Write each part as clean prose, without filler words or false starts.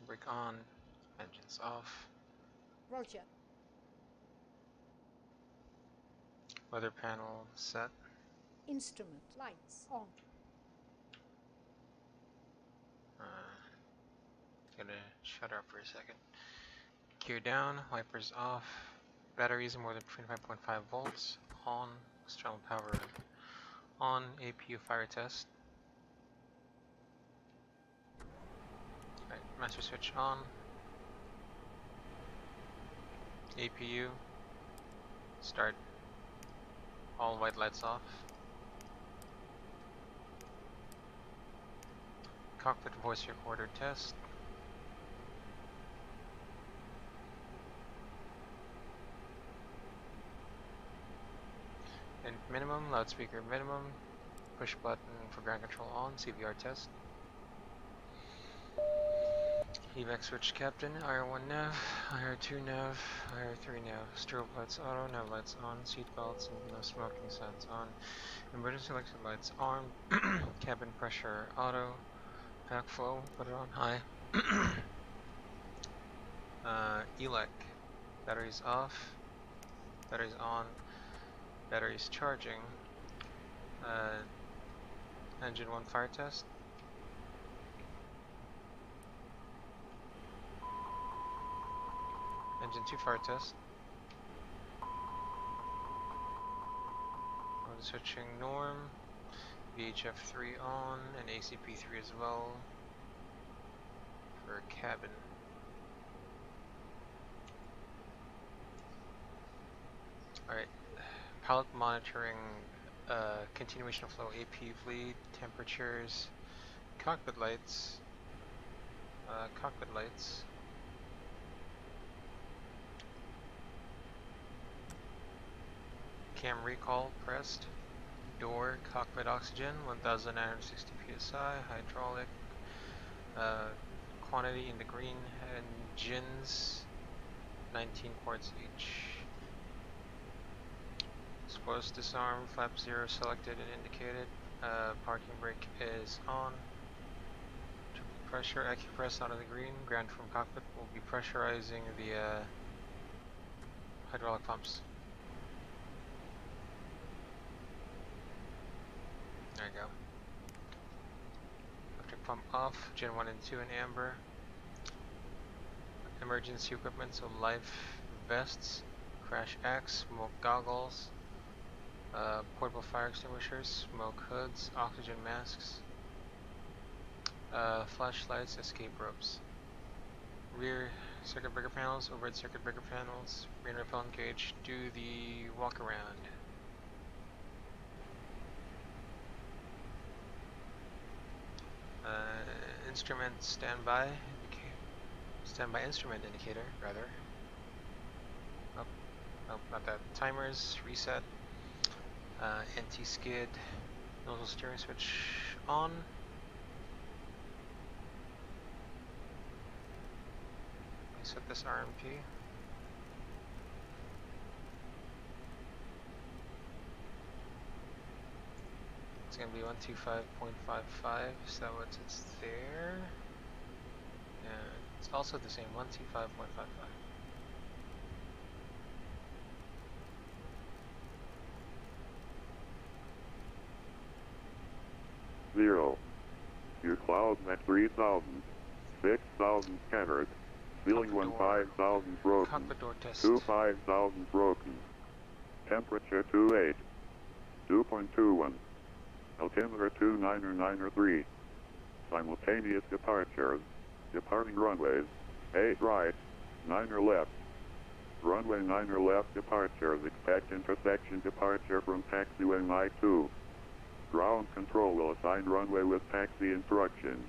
brake on, engines off. Roger. Weather panel set. Instrument lights on. Gonna shut her up for a second. Gear down, wipers off. Batteries more than 25.5 volts. On. External power on. APU fire test. Alright, master switch on. APU. Start. All white lights off. Cockpit voice recorder test. And minimum, loudspeaker minimum. Push button for ground control on. CVR test. Evac switch captain, IR1 nav, IR2 nav, IR3 nav, strobe lights auto, nav lights on, seat belts and no smoking signs on, emergency exit lights on, cabin pressure auto, pack flow, put it on high, ELEC, batteries off, batteries on, batteries charging, engine 1 fire test. Engine 2 fire test. Mode switching norm. VHF3 on and ACP3 as well for cabin. Alright, pilot monitoring, continuation of flow, AP fleet, temperatures, cockpit lights, cam recall pressed, door, cockpit oxygen, 1960 psi, hydraulic, quantity in the green, engines, 19 ports each. Exposed disarm, flap 0 selected and indicated, parking brake is on. Pressure, acupress out of the green, ground from cockpit will be pressurizing the hydraulic pumps. There you go. Electric pump off, Gen 1 and 2 in amber. Emergency equipment, so life vests, crash axe, smoke goggles, portable fire extinguishers, smoke hoods, oxygen masks, flashlights, escape ropes. Rear circuit breaker panels, overhead circuit breaker panels, rain repellent gauge, do the walk around. Instrument standby instrument indicator, rather. Oh, nope, not that. Timers, reset. Anti-skid. Nozzle steering switch on. Set this RMP. It's going to be 125.55, so it's there. And it's also the same, 125.55. Zero. Your clouds at 3,000. 6,000 scattered. Ceiling 15,000 broken. Cockpit door test. 25,000 broken. Temperature 28. 2.21. Altimeter 29903. Simultaneous departures. Departing runways. 8 right, 9 left. Runway 9 left departures. Expect intersection departure from taxiway I-2. Ground control will assign runway with taxi instructions.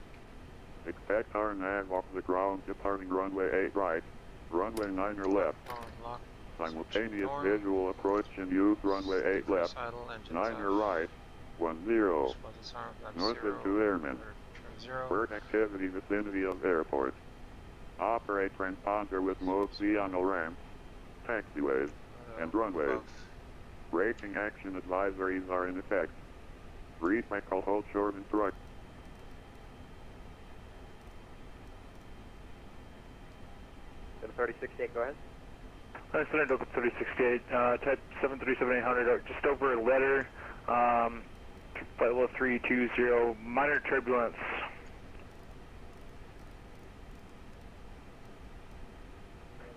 Expect RNAV off the ground departing runway 8 right, runway 9 left. Simultaneous visual approach and use runway 8 left, 9 right, 10. Northward to airmen. Bird activity vicinity of airport. Operate transponder with mode C on the ramps, taxiways, and runways. Braking action advisories are in effect. Frypilot hold short instruct. 3068, go ahead. Center Delta 3068, type 737-800, just over a letter, flight level 320, minor turbulence.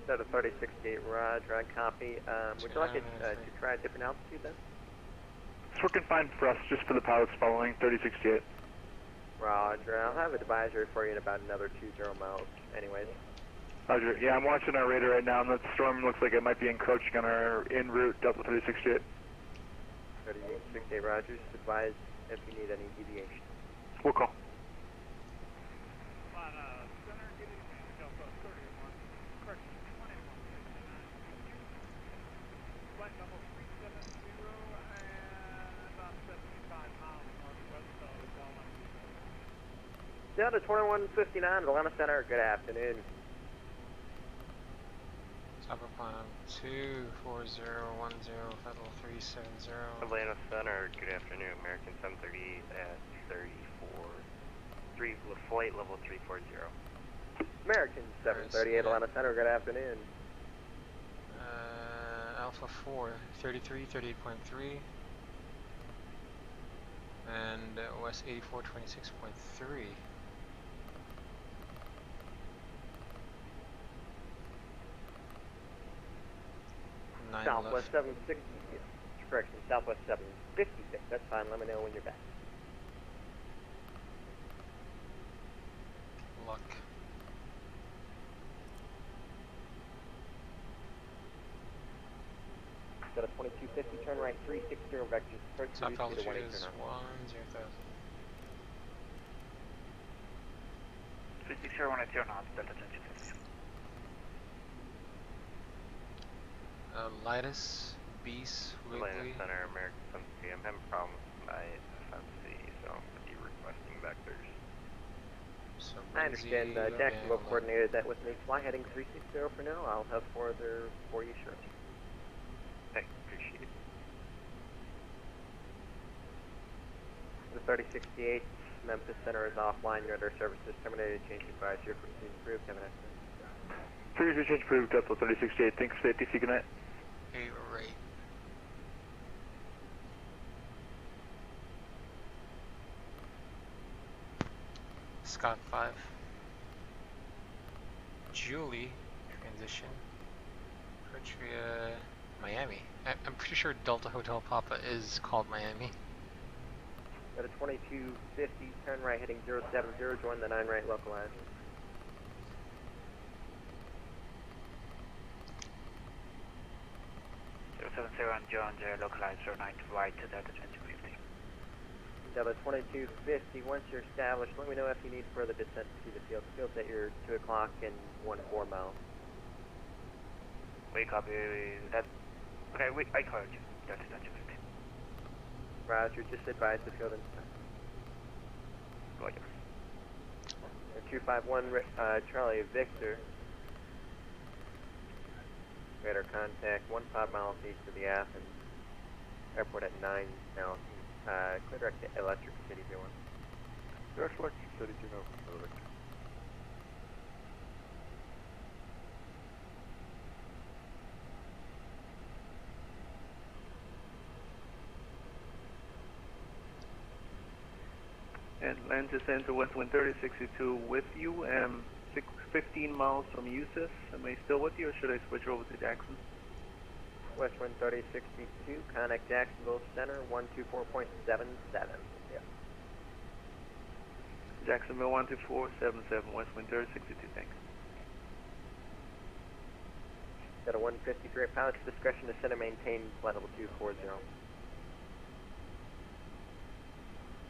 Delta 3068, Roger, I copy. Would you like it to try a different altitude then? It's working fine for us, just for the pilots following 3068. Roger, I'll have an advisory for you in about another 20 miles anyways. Roger, yeah, I'm watching our radar right now, and that storm looks like it might be encroaching on our en route Delta 3068. 3068, Roger, just advise if you need any deviation. We'll call. Center, good evening, Delta 31, correction, 21, flight level 370 and about 75 miles northwest of Laminar. Delta 2159, Atlanta Center, good afternoon. Top of plan 24010, flight level 370. Atlanta Center, good afternoon. American 738 at 34, flight level 340. American 738, Atlanta Center, good afternoon. Alpha 4, 33, 38.3. And OS 8426.3. Southwest 760, correction, Southwest 756, that's fine, let me know when you're back. Luck. Got a 2250, turn right 360 vectors, approach to Top the altitude 18 is turn on. 10,000. 360 knots, Delta 1050. Lidus, Beast, Atlanta Wiggly. Center, American 738. I'm having problems with my FFA, so I'm going to be requesting vectors. So I understand, Jacksonville coordinated that with me. Fly heading 360 for now, I'll have further for you shortly. Thanks, appreciate it. The 3068, Memphis Center is offline, your other services terminated, change advice, your frequency approved, have a nice day. Frequency change approved, Delta 3068, thanks for safety, see good night. Hey, right. Scott 5. Julie, transition. Petria, Miami. I'm pretty sure Delta Hotel Papa is called Miami. Got a 2250, turn right heading 070, join the 9 right localized. 070 on John, localized 09 to right to Delta 2050. Delta 2250, once you're established, let me know if you need further descent to the field. The field's at your 2 o'clock and 14 miles. We copy that. Okay, I called you, Delta 2050. Roger, just advise the field and Roger. 251, Charlie Victor. Radar contact 15 miles east of the Athens airport at 9 now. Clear direct to Electric City 01. Direct Electric City 2 Victor. Atlantis Center, Westwind 3062 with you, 15 miles from USIS. Am I still with you, or should I switch over to Jackson? Westwind 3062, contact Jacksonville Center 124.77. Yeah. Jacksonville 12477, Westwind 3062, thanks. Got a 153 pilot's discretion to center maintain flight level 240.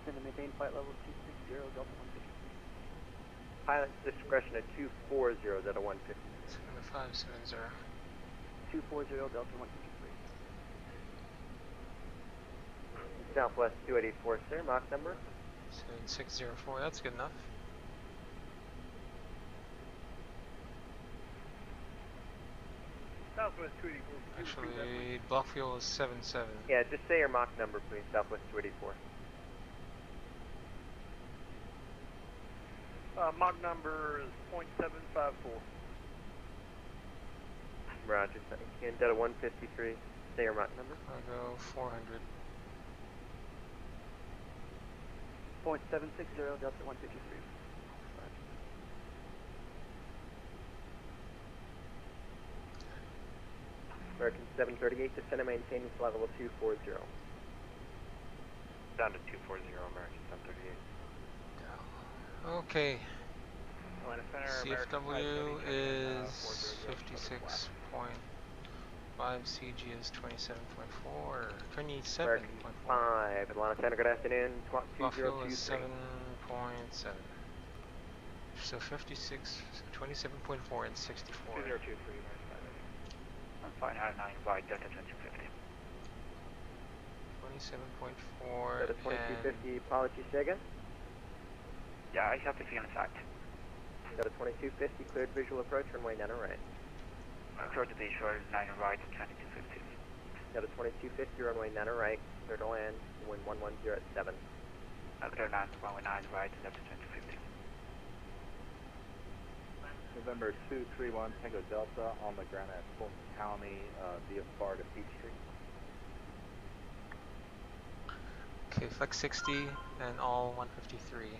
Center maintain flight level 260, Delta 153. Pilot's discretion at 240, Delta 150. 7570. 240, Delta 153. Southwest 284, sir, Mach number? 7604, that's good enough. Southwest 284. Actually, block fuel is 77. Yeah, just say your Mach number, please, Southwest 284. Mach number is 0.754. Roger. Again, Delta 153. Say your Mach number. Cargo 400. 0.760 Delta 153. American 738, descend and maintain flight level 240. Down to 240, American 738. Okay. Atlanta Center, CFW is 56.5, CG is 27.4, 27.4. American 5, Atlanta Center, good afternoon. Squawk Buffalo is 2023. 7.7. So 56, so 27.4 and 64. 2023, I'm flying out 9 by Delta 2250. 27.4 Delta 2250, apology, say again. Yeah, I have to see on the site. Delta 2250, cleared visual approach, runway 9 right. Approach to the shore, 9 right, 2250. Delta 2250, runway 9 right, clear to land, wind 110 at 7. Clear land, runway 9 right, Delta 2250. November 231 Tango Delta on the ground at Fulton County via FAR to Peachtree. Okay, flex 60 and all 153.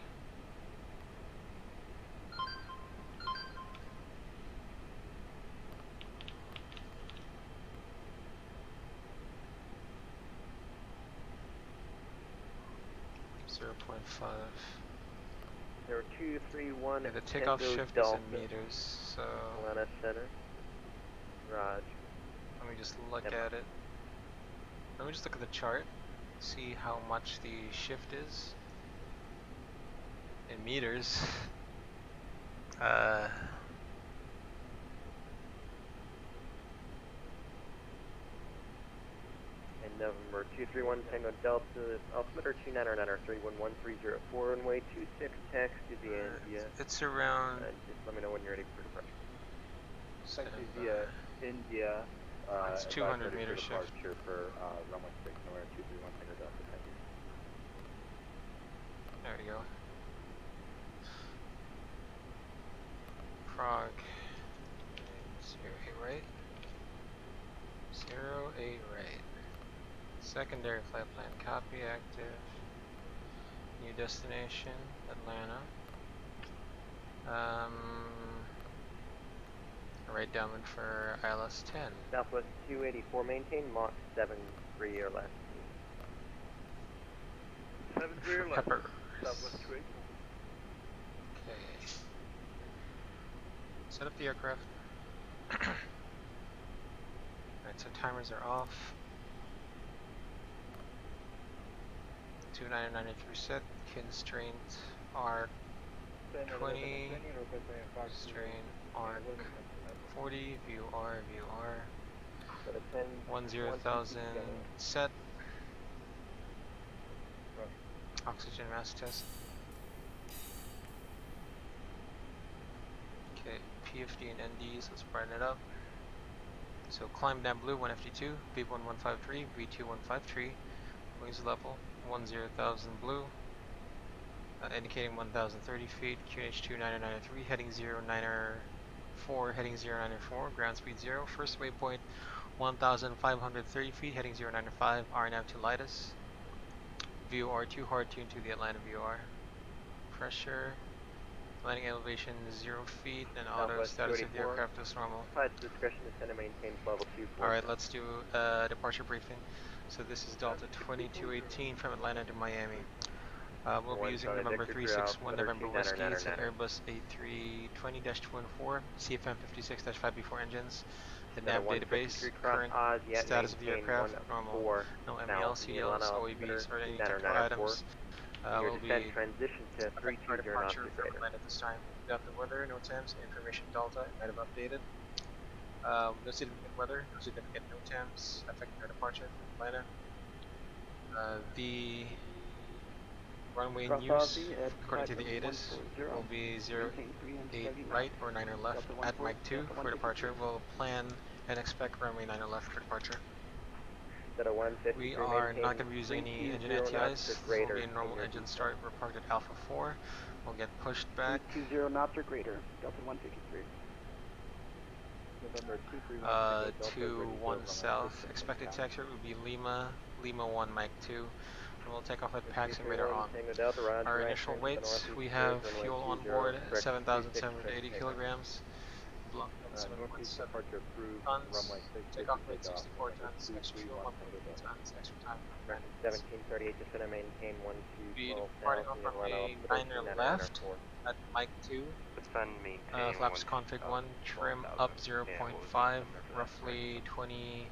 There are 231 Yeah, the takeoff Tango shift Delta, is in meters, so Atlanta Center. Raj. let me just look Yep. at it. Let me just look at the chart, see how much the shift is in meters. And November 231 Tango Delta, altimeter 299er31130, runway 26, taxi to the India. It's around. Just let me know when you're ready for departure. Taxi via India. It's 200 meter shift. Departure for runway 6, nowhere 231 Tango Delta. Thank you. There we go. Prague. 08 right. 08 right. Secondary flight plan copy active. New destination Atlanta. Right downwind for ILS 10. Southwest 284, maintain Mach 73 or less. 70 or less. Pepper. Southwest 284. Okay. Set up the aircraft. Alright, so timers are off. 2993 set. Constraint arc 20. Constraint arc 40. View R. View R. 10,000 set. Oxygen mask test. Okay, PFD and NDs, let's brighten it up. So climb down blue 152, V1153, V2153, wings level 10,000 blue, indicating 1,030 feet, QNH2993, heading 094, heading 094, ground speed 0, first waypoint 1,530 feet, heading 095, RNAV to Lidus, view R2 hard tune to the Atlanta VOR, pressure, landing elevation 0 feet, and auto status of the aircraft is normal. Pilot's discretion to send and maintain level 24. Alright, let's do departure briefing. So this is Delta 2218 from Atlanta to Miami. We'll be using November 361 November Whiskey. It's an Airbus A320-214 CFM 56-5B4 engines. The nav database, current status of the aircraft, normal. No MEL, CDLs, OEVs, or any technical items. We'll be transition to 320 departure from Atlanta at this time. Got the weather, no temps, information Delta, it might have updated. No significant weather, no significant no temps affecting our departure from Atlanta. The runway news, according to the ADD-ONS, will be 08 right or 9 or left at Mike 2 for departure. We'll plan and expect runway 9 or left for departure. We are not going to be using any engine ATIs. This will be a normal engine start. We're parked at Alpha 4. We'll get pushed back. 20 knots or greater, Delta 153. November 231 Tango Delta, to ready for 1 runway south. 6 Expected County. taxi route would be Lima, Lima 1, Mike 2. And we'll take off with PAX and radar 231 on. Tango Delta, roger, Our right initial turn to the weights, northeast we approach, have runway fuel on 20, board, correction 26 for 7,780 takeoff. kilograms. Block up Northeast 7.7 departure approved, tons. runway 6 Takeoff clear weight for takeoff. 64 November tons, extra fuel 231 1.3 Tango Delta. tons, extra time. Correction 1738, descend and maintain 12 Speed south, departing off and from run a out approach 9er 9 left 4. at Mike 2. Defend, maintain. Flaps config 1, trim up 0.5, roughly 26%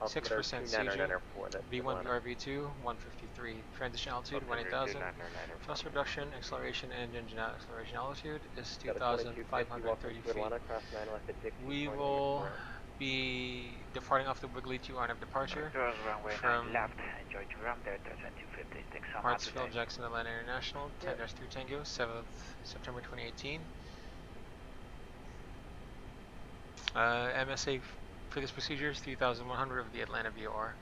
Altimeter CG. 2994, that's V1 Atlanta. BRV2, 153. Transition altitude, 18,000. Thrust reduction, acceleration, and engine acceleration altitude is Got a 2250, welcome 2,530 to feet. Atlanta, cross 9 left at Dixie. We Point will correct. be departing off the Wiggly to RNF departure Runway from 9 left. Enjoy to run there, 250. Thanks so much. Hartsfield, Jackson, Atlanta International, 10-3 Tango, 7th September 2018. MSA for this procedure is 3,100 of the Atlanta VOR.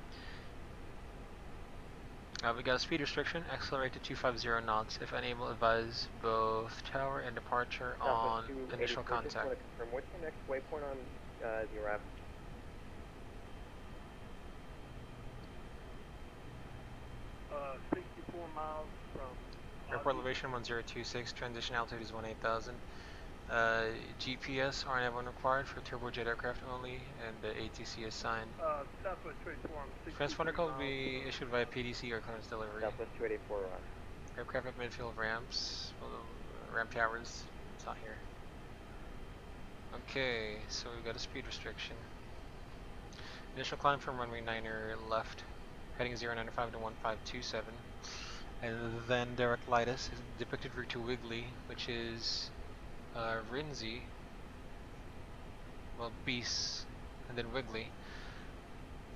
We got a speed restriction, accelerate to 250 knots. If unable, advise both tower and departure on initial contact. Just want to confirm, what's your next waypoint on the arrival? Uh, 64 miles from Airport elevation 1026, transition altitude is 18,000. GPS RNAV one required for turbojet aircraft only, and the ATC assigned. Southwest 24, Transponder call will be issued via PDC or clearance delivery. Southwest 284, roger. Aircraft at midfield ramps, well, ramp towers, it's not here. Okay, so we've got a speed restriction. Initial climb from runway 9er left, heading 095 to 1527. And then direct Lightus is depicted route to Wiggly, which is Rinzi, well, Beast, and then Wiggly.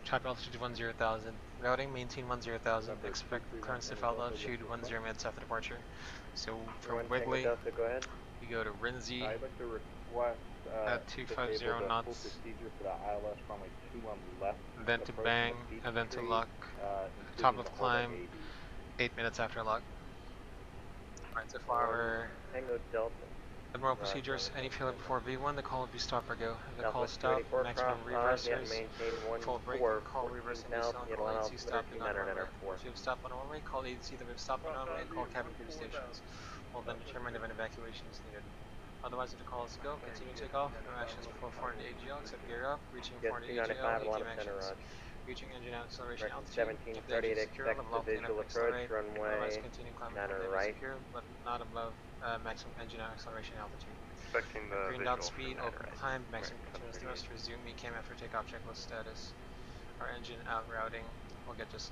Top altitude 10,000. Routing, maintain 10,000. Expect clearance to default altitude 10 minutes after departure. So from Wiggly, Delta, go ahead. we go to Rinzi I'd like to request at 250 disable the knots. full procedure for the ILS runway 21 left. Then to approach bang, the beach and then to tree, lock. including Top the of hold climb, at 8 minutes after lock. Alright, so far Tango Delta. Admiral procedures, any failure before V1, the call will be stop or go. If the call Southwest stop, 284, maximum cross reversers, maintain full brake, 14, call reverse and 14 descent, south, call Atlanta, ATC stop and on runway. 3904. If you have stopped on runway, call ATC that we have stopped on runway and call cabin crew stations. We'll then determine if an evacuation is needed. Otherwise, if the call is go, continue takeoff, no actions before 400 AGL except gear up, reaching Yes, 400 295, AGL, Atlanta ATM Center, actions. roger. Reaching engine acceleration Correction altitude, keep 1738, the engine secure, expect level off the the visual accelerate, approach, otherwise runway continue climbing 9 from right. secure, but not above maximum engine acceleration altitude. Expecting the Green visual dot speed, from open that, right? climb, maximum Right, continuous that's thrust, resume ECAM after takeoff checklist status. Our engine out routing will get just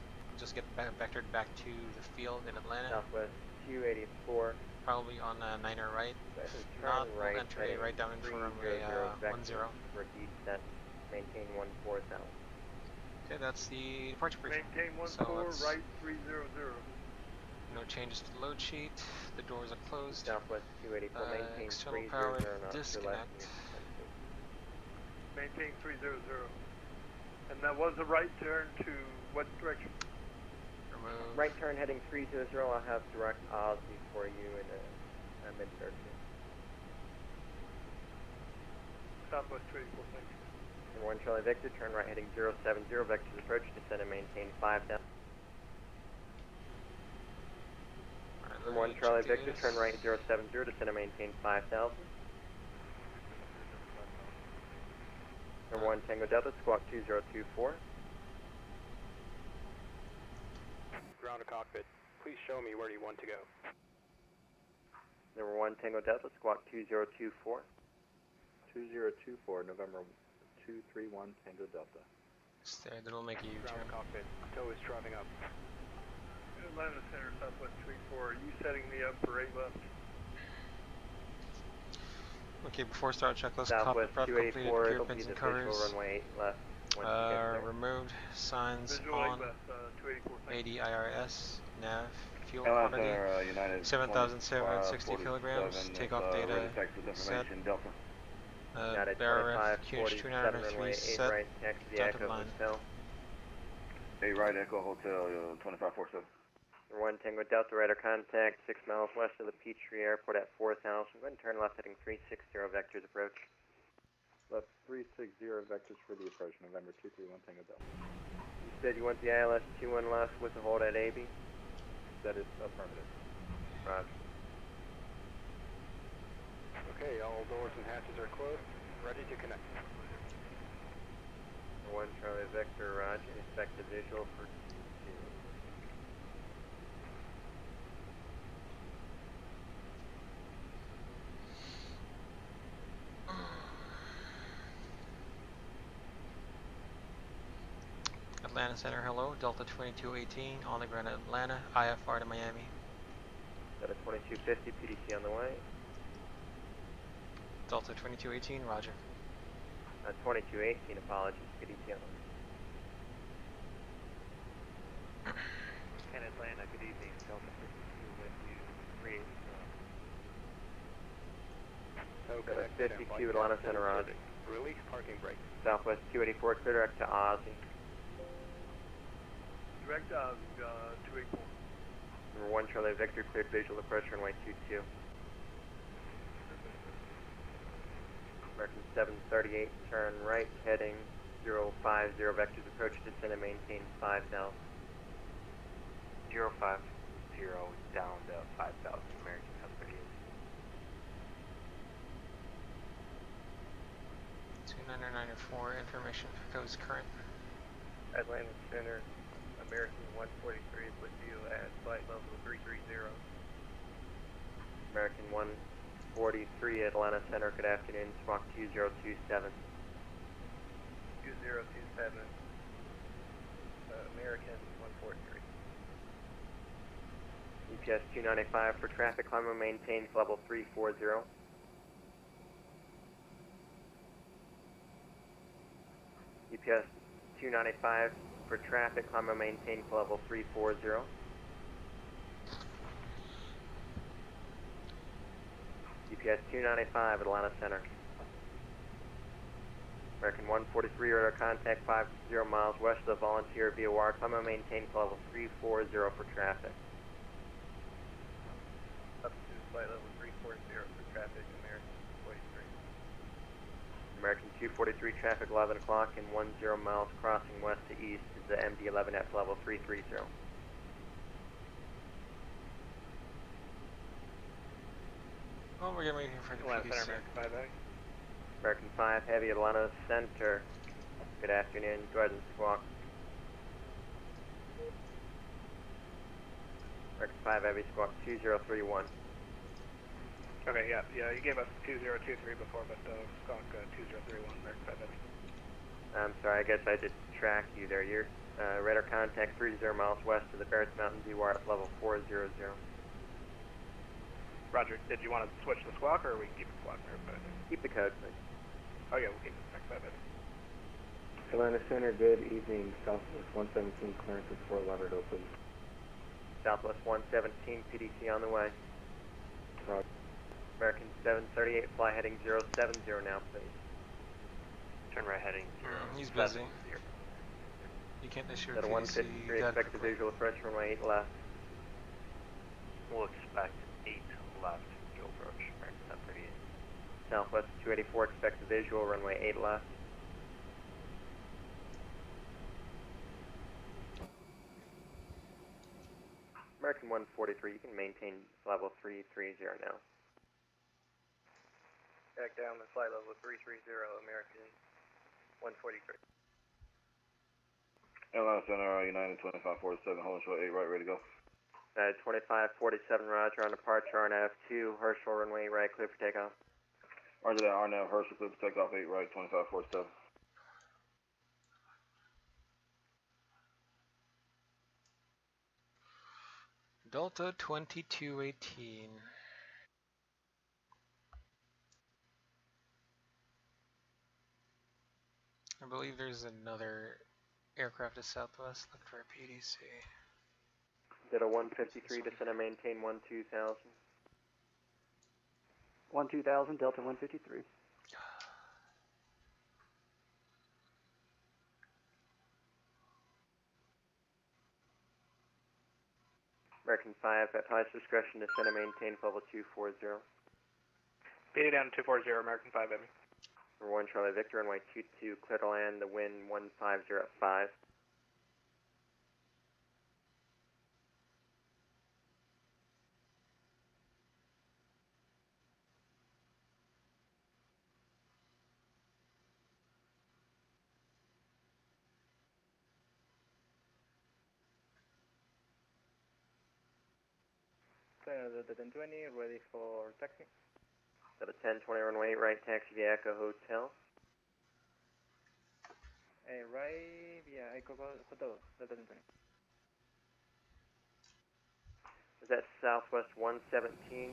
get vectored back to the field in Atlanta, Southwest 284. probably on 9er right. Turn Not, right, we'll enter a right down for runway 10. For descent, maintain 14,000. Okay, that's the departure briefing. Maintain So 14, let's- right 300. No changes to the load sheet. The doors are closed. Southwest 284, maintain External 300 power knots. disconnect. Maintain 300. And that was a right turn to what direction? Remove. Right turn heading 300. I'll have direct Osby for you in a mid-30. Southwest 284, thank you. Number 1 Charlie Victor, turn right heading 070, vectors approach, descend and maintain 5,000. Number 1 Charlie Victor, turn right 070, descend and maintain 5,000. Number 1 Tango Delta, squawk 2024. Ground to cockpit. Please show me where you want to go. Number 1 Tango Delta, squawk 2024. 2024, November 231 Tango Delta. Stay, that'll make a U-turn. Ground to cockpit. Tow is driving up. Atlanta Center, Southwest 284. Are you setting me up for 8 left? Okay, before start checklist, Southwest cockpit prep completed, 284, gear it'll be pins the and visual covers. runway 8 left. Once you get there. Removed, signs Visual on, 8 left, 284, thank you. ADIRS, nav, fuel Atlanta quantity, Center, United 7,760 kilograms, 47, takeoff ready data, to text with set, information, Delta. United BRF, 25, 47, runway 8 set, right, taxi the dotted Echo line. Hotel. 8 right, Echo Hotel, 2547. Number 1 Tango Delta, radar contact 6 miles west of the Peachtree Airport at 4,000. Go ahead and turn left heading 360, vectors approach. Left 360 vectors for the approach, November 231 Tango Delta. You said you want the ILS 21 left with the hold at AB? That is affirmative. Roger. Okay, all doors and hatches are closed. Ready to connect. 1 Charlie Victor, roger. Expect the visual for 2. Atlanta Center, hello. Delta 2218 on the ground at Atlanta, IFR to Miami. Delta 2250, PDC on the way. Delta 2218, roger. 2218, apologies, PDC on the way. And Atlanta, good evening. Delta 52 with you. 38. Delta 52, Atlanta Center, roger. Release parking brake. Southwest 284, clear direct to Ozzy. Direct 284. Number 1 Charlie Victor, cleared visual approach runway 22. American 738, turn right, heading 050, vectors approach, descend and maintain 5 now. 050 down to 5,000 American 738. 29994, information echoes current. Atlanta Center, American 143 is with you at flight level 330. American 143, Atlanta Center, good afternoon, squawk 2027. 2027. American 143. EPS 295 for traffic, climb and maintain level 340. EPS 295 for traffic, climb and maintain level 340. EPS 295 Atlanta Center. American 143, radar contact 50 miles west of the Volunteer VOR, climb and maintain level 340 for traffic. Up to flight level 340 for traffic, American 43. American 243, traffic 11 o'clock and 10 miles crossing west to east is the MD-11F level 330. Well, we're getting here for the Atlanta PDC. Center, American 5A. American 5 Heavy, Atlanta Center. Good afternoon, go ahead and squawk. American 5 Heavy, squawk 2031. Okay, yeah, you gave us 2023 before, but squawk 2031, American 5 Heavy. I'm sorry, I guess I did track you there. You're radar contact 30 miles west of the Barretts Mountain VOR at level 400. Roger, did you want to switch the squawk, or we can keep it squawk there? But... Keep the code, please. Oh yeah, we'll keep it American 5 Heavy. Atlanta Center, good evening. Southwest 117, clearance is 4 levered open. Southwest 117, PDC on the way. Roger. American 738, fly heading 070 now, please. Turn right heading 0. He's busy. You can't issue a At PDC. 153, expect the visual approach runway 8 left. We'll expect 8 left, fuel approach, American 738. Southwest 284, expect the visual runway 8 left. American 143, you can maintain level 330 now. Back down to flight level 330, American 143. Atlanta Center, United 2547, holding short 8 right, ready to go. 2547, roger, on departure, RNAV 2, Herschel, runway 8 right, clear for takeoff. Roger that, RNAV Herschel, clear for takeoff 8 right, 2547. Delta 2218. I believe there's another aircraft to southwest, look for a PDC. Ditto 153, descend and maintain 12000. 12000, Delta 153. American 5, at highest discretion, descend and maintain level 240. Beat it down to 240, American 5 Heavy. Number 1 Charlie Victor, runway 22, clear to land, the wind 150 at 5. The 1020, ready for taxi. Delta 1020, runway 8 right, taxi via Echo Hotel. Right via Echo Hotel, Delta 1020. Is that Southwest 117?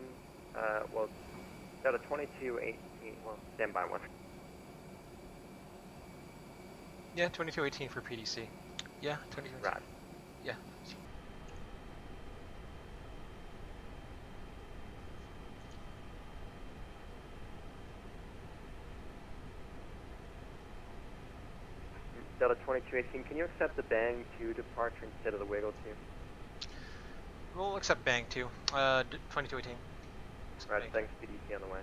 Well, Delta 2218. Well, stand by one. Yeah, 2218 for PDC. Yeah, 2218. Right. Yeah. Delta 2218, can you accept the bang 2 departure instead of the wiggle 2? We'll accept bang 2. 2218. Right, thanks, PDC on the way.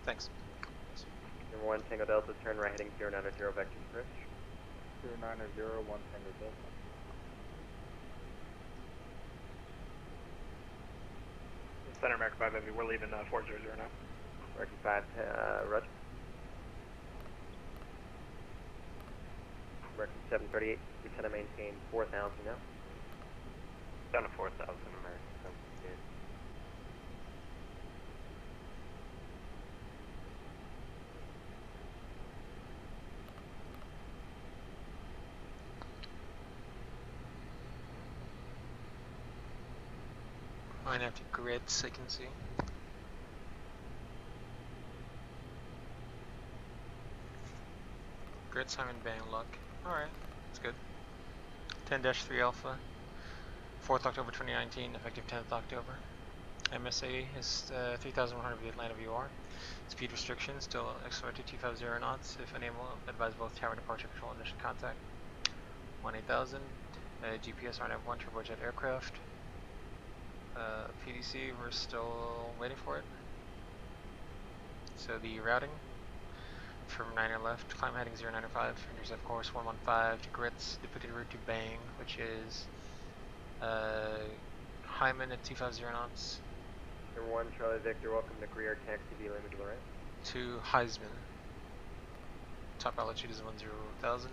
Thanks. Number 1 Tango Delta, turn right heading 090 vector approach. 090, 1 Tango Delta. Center America 5 Heavy, we're leaving 400 now. American 5, Roger. American 738, we tend to maintain 4,000 now. Down to 4,000, American 738. Might have to grid so you can see. Grid Simon Bang luck. Alright, that's good. 10-3 Alpha. 4th October 2019, effective 10th October. MSA is 3,100 via Atlanta VR. Speed restriction still accelerated 250 knots. If unable, advise both tower departure control and initial contact. 18,000. GPS RNAV1 turbojet aircraft. PDC, we're still waiting for it. So the routing from 9er left, climb heading 095, intercept course 115 to Grits, depicted route to Bang, which is Hyman at 250 knots. Number 1 Charlie Victor, welcome to Greer, taxi via Lima de Lorraine. To Heisman. Top altitude is 10,000.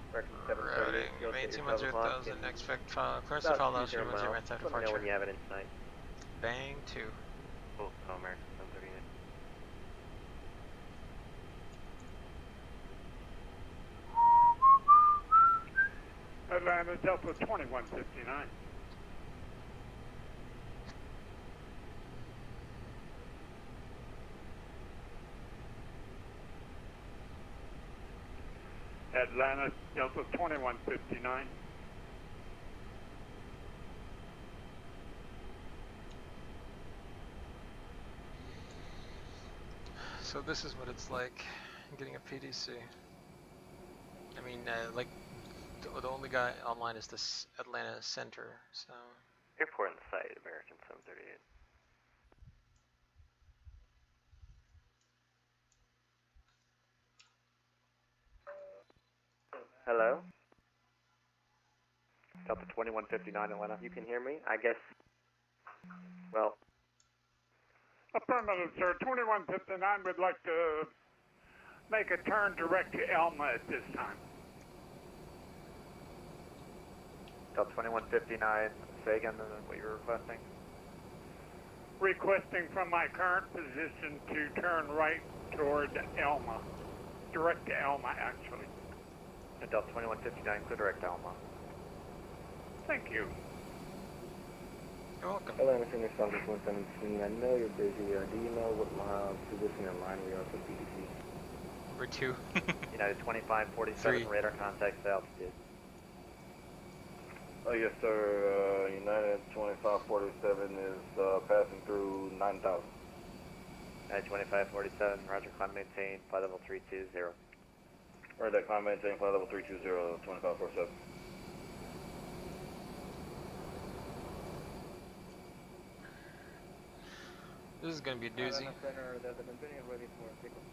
American Routing 738, 18,000, next clearance to follow altitude 10 minutes after Let me know when departure. you have it in sight. Bang 2. Oh, American 738. Atlanta Delta 2159. Atlanta Delta 2159. So this is what it's like getting a PDC. I mean, like, the only guy online is this Atlanta Center, so... Airport in sight, American 738. Hello? Delta 2159 Atlanta. You can hear me? I guess... Well... Affirmative, sir. 2159 would like to make a turn direct to Elma at this time. Delta 2159, say again what you're requesting. Requesting from my current position to turn right toward Elma. Direct to Elma, actually. Delta 2159, clear direct to Alma. Thank you. You're welcome. Atlanta Center Southwest 117. I know you're busy. Do you know what position in line we are for PDC? We're 2. United 2547, 3. radar contact to altitude. Yes, sir. United 2547 is passing through 9,000. United 2547, roger, climb maintain, flight level 320. Right, that climb maintain, flight level 320, 2547. This is gonna be a doozy. Atlanta Center, Delta 1020, ready for takeoff.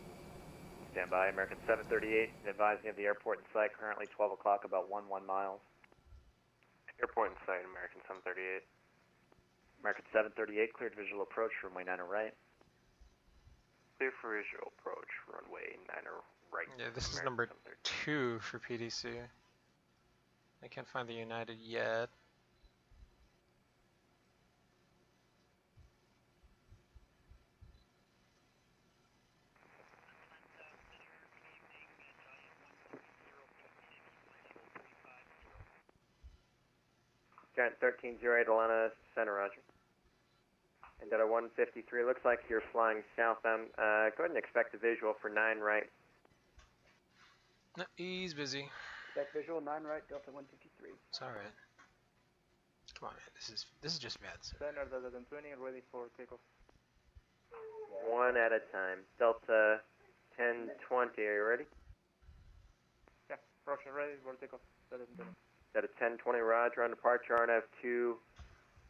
Stand by, American 738, advising of the airport in sight, currently 12 o'clock, about 11 miles. Airport in sight, American 738. American 738, cleared visual approach, runway 9 right. Clear for visual approach, runway 9 right. Yeah, this is American number 2 for PDC. I can't find the United yet. Giant 1308 Atlanta Center, roger. And at a 153, looks like you're flying southbound. Go ahead and expect a visual for 9 right. No, he's busy. Expect visual 9 right, Delta 153. It's alright. Come on, man. This is just VATSIM. Center, Delta 20, ready for takeoff. One at a time. Delta 1020, are you ready? Yeah, Roger, ready for takeoff. Delta 20. At a 1020, roger, on departure, RNF 2,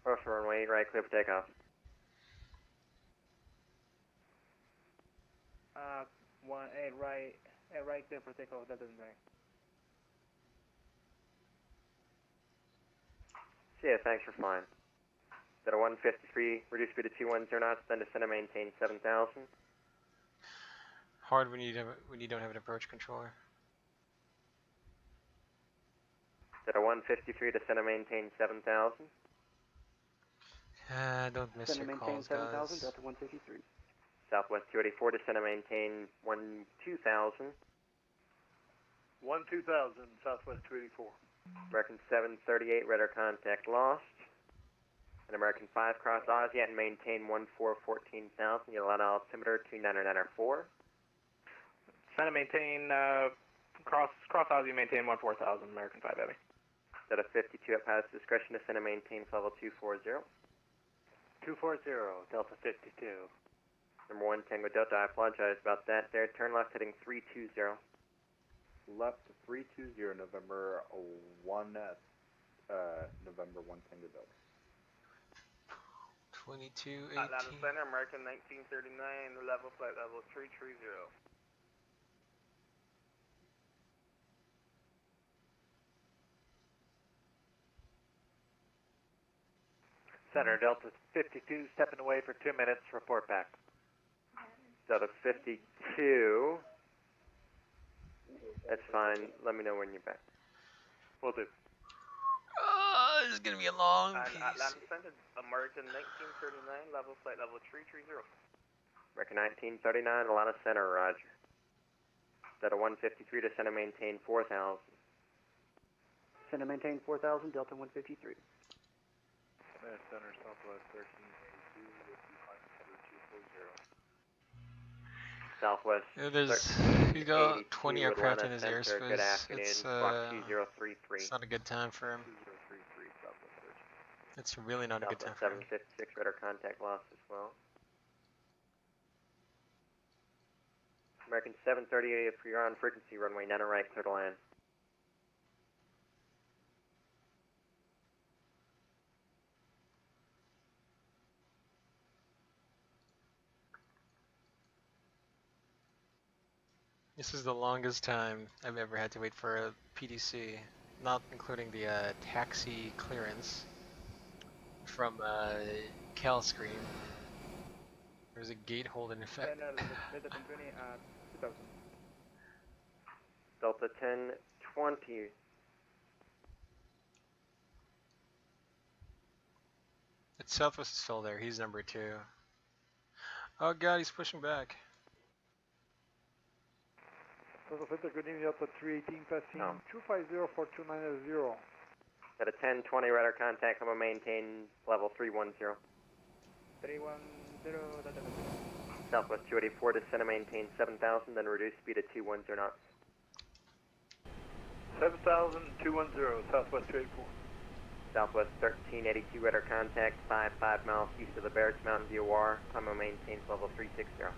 approach runway 8 right, clear for takeoff. 8 right, clear for takeoff, Delta 20. See ya, thanks for flying. At a 153, reduce speed to 210 knots, then descend and maintain 7,000. Hard when you don't have an approach controller. At a 153, descend and maintain 7,000. Don't miss your calls, Descend and maintain 7,000, guys. Delta 153. Southwest 284, descend and maintain 2,000. 1-2000, Southwest 284. American 738, radar contact lost. And American 5, cross Ozzy and maintain 14,000. You'll allow altimeter 29994. Descend and maintain, cross Ozzy, maintain 14,000, American 5 Heavy. At a 52 at pilot's discretion, descend and maintain level 240. 240, Delta 52. Number 1, Tango Delta, I apologize about that there. Turn left heading 320. Left 320, November 1, November 1 Tango Delta. 2218. Atlanta Center, American 1939, level flight level 330. Center, Delta 52, stepping away for 2 minutes, report back. Delta 52. That's fine. Let me know when you're back. Will do. This is gonna be a long piece. Atlanta Center, American 1939, level flight level 330. American 1939, Atlanta Center, roger. Delta 153, descend and maintain 4,000. Descend and maintain 4,000, Delta 153. Center, Southwest 1382, Southwest. He's got 20 aircraft in his Center. Good airspace. afternoon. Block 2033. It's not a good time for him. 2033, Southwest 13. It's really not a good time Southwest for him. 756, radar contact lost as well. American 738, if you're on frequency, runway 9 right, clear to land. This is the longest time I've ever had to wait for a PDC, not including the taxi clearance from Cal Screen. There's a gate hold in effect. Delta 1020. It's Southwest is still there. He's number 2. Oh god, he's pushing back. Good evening, Delta 318, passing 250 for 290. At a 1020 radar contact, I'm going to maintain level 310. 310, Southwest 284, descend and maintain 7,000, then reduce speed to 210 knots. 7,210, Southwest 284. Southwest 1382, radar contact, 5 miles east of the Barracks Mountain DOR. I'm going to maintain level 360.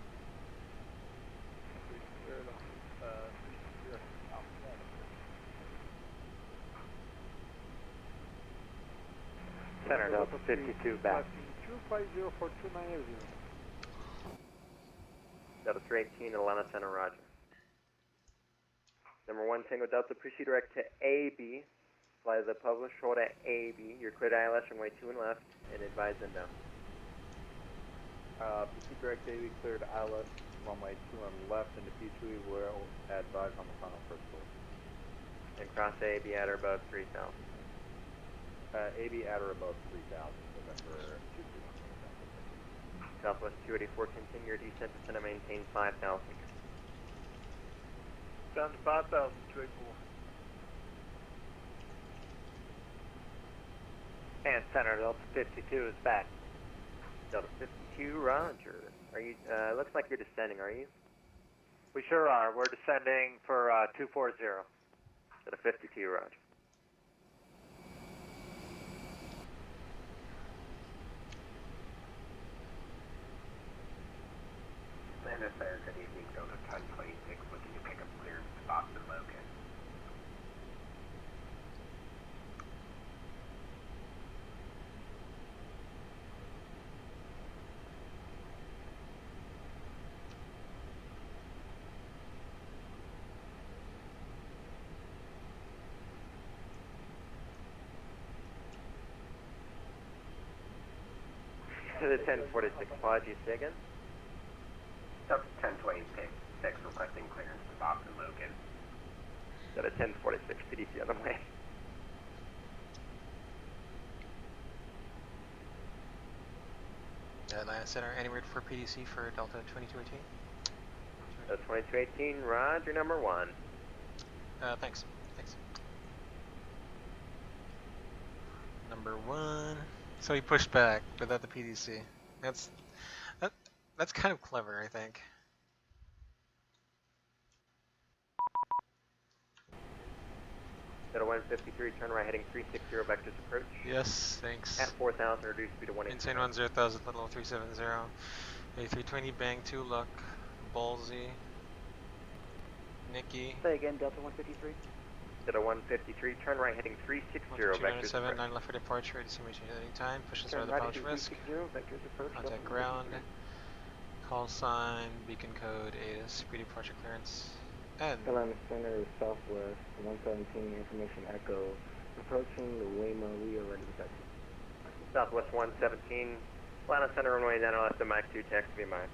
Center, Delta 52, back. 250 for 290. Delta 318, Atlanta Center, roger. Number 1 Tango Delta, proceed direct to AB. Fly the published hold at AB. You're cleared ILS runway 2 and left, and advise inbound. Proceed direct AB cleared ILS runway 2 and left into P3 will advise on the final first course. And cross AB at or above 3,000. AB at or above 3,000, November 231. Southwest 284, continue your descent and maintain 5,000. Down to 5,000, 284. And Center Delta 52 is back. Delta 52, roger. Are you, looks like you're descending, are you? We sure are. We're descending for 240. Delta 52, roger. Landa Center, good evening. Delta 1026, looking to pick up clearance to Boston Logan. To the 1046, apologies, say again? Delta 1026, requesting clearance to Boston Logan. Delta 1046, PDC on the way. Atlanta Center, any word for PDC for Delta 2218? Delta 2218, roger, number 1. Thanks. Number 1. So he pushed back without the PDC. That's kind of clever, I think. Delta 153, turn right heading 360, vectors approach. Yes, thanks. At 4,000, reduce speed to 180. Insane 10,000, level 370. A320, bang 2, luck. Ballsy. Nikki. Say again, Delta 153. Delta 153, turn right heading 360, vectors 297, approach. 9 left for departure, ADC at any time. Push and Turn start the right pouch heading risk. 360, vectors approach. Contact ground. Call sign, beacon code, ATIS, pre-departure clearance. And Atlanta Center is southwest, 117, information echo. Approaching the Waymo, we are ready to taxi. Southwest 117, Atlanta Center runway 9 left of Mike 2, taxi via Mike.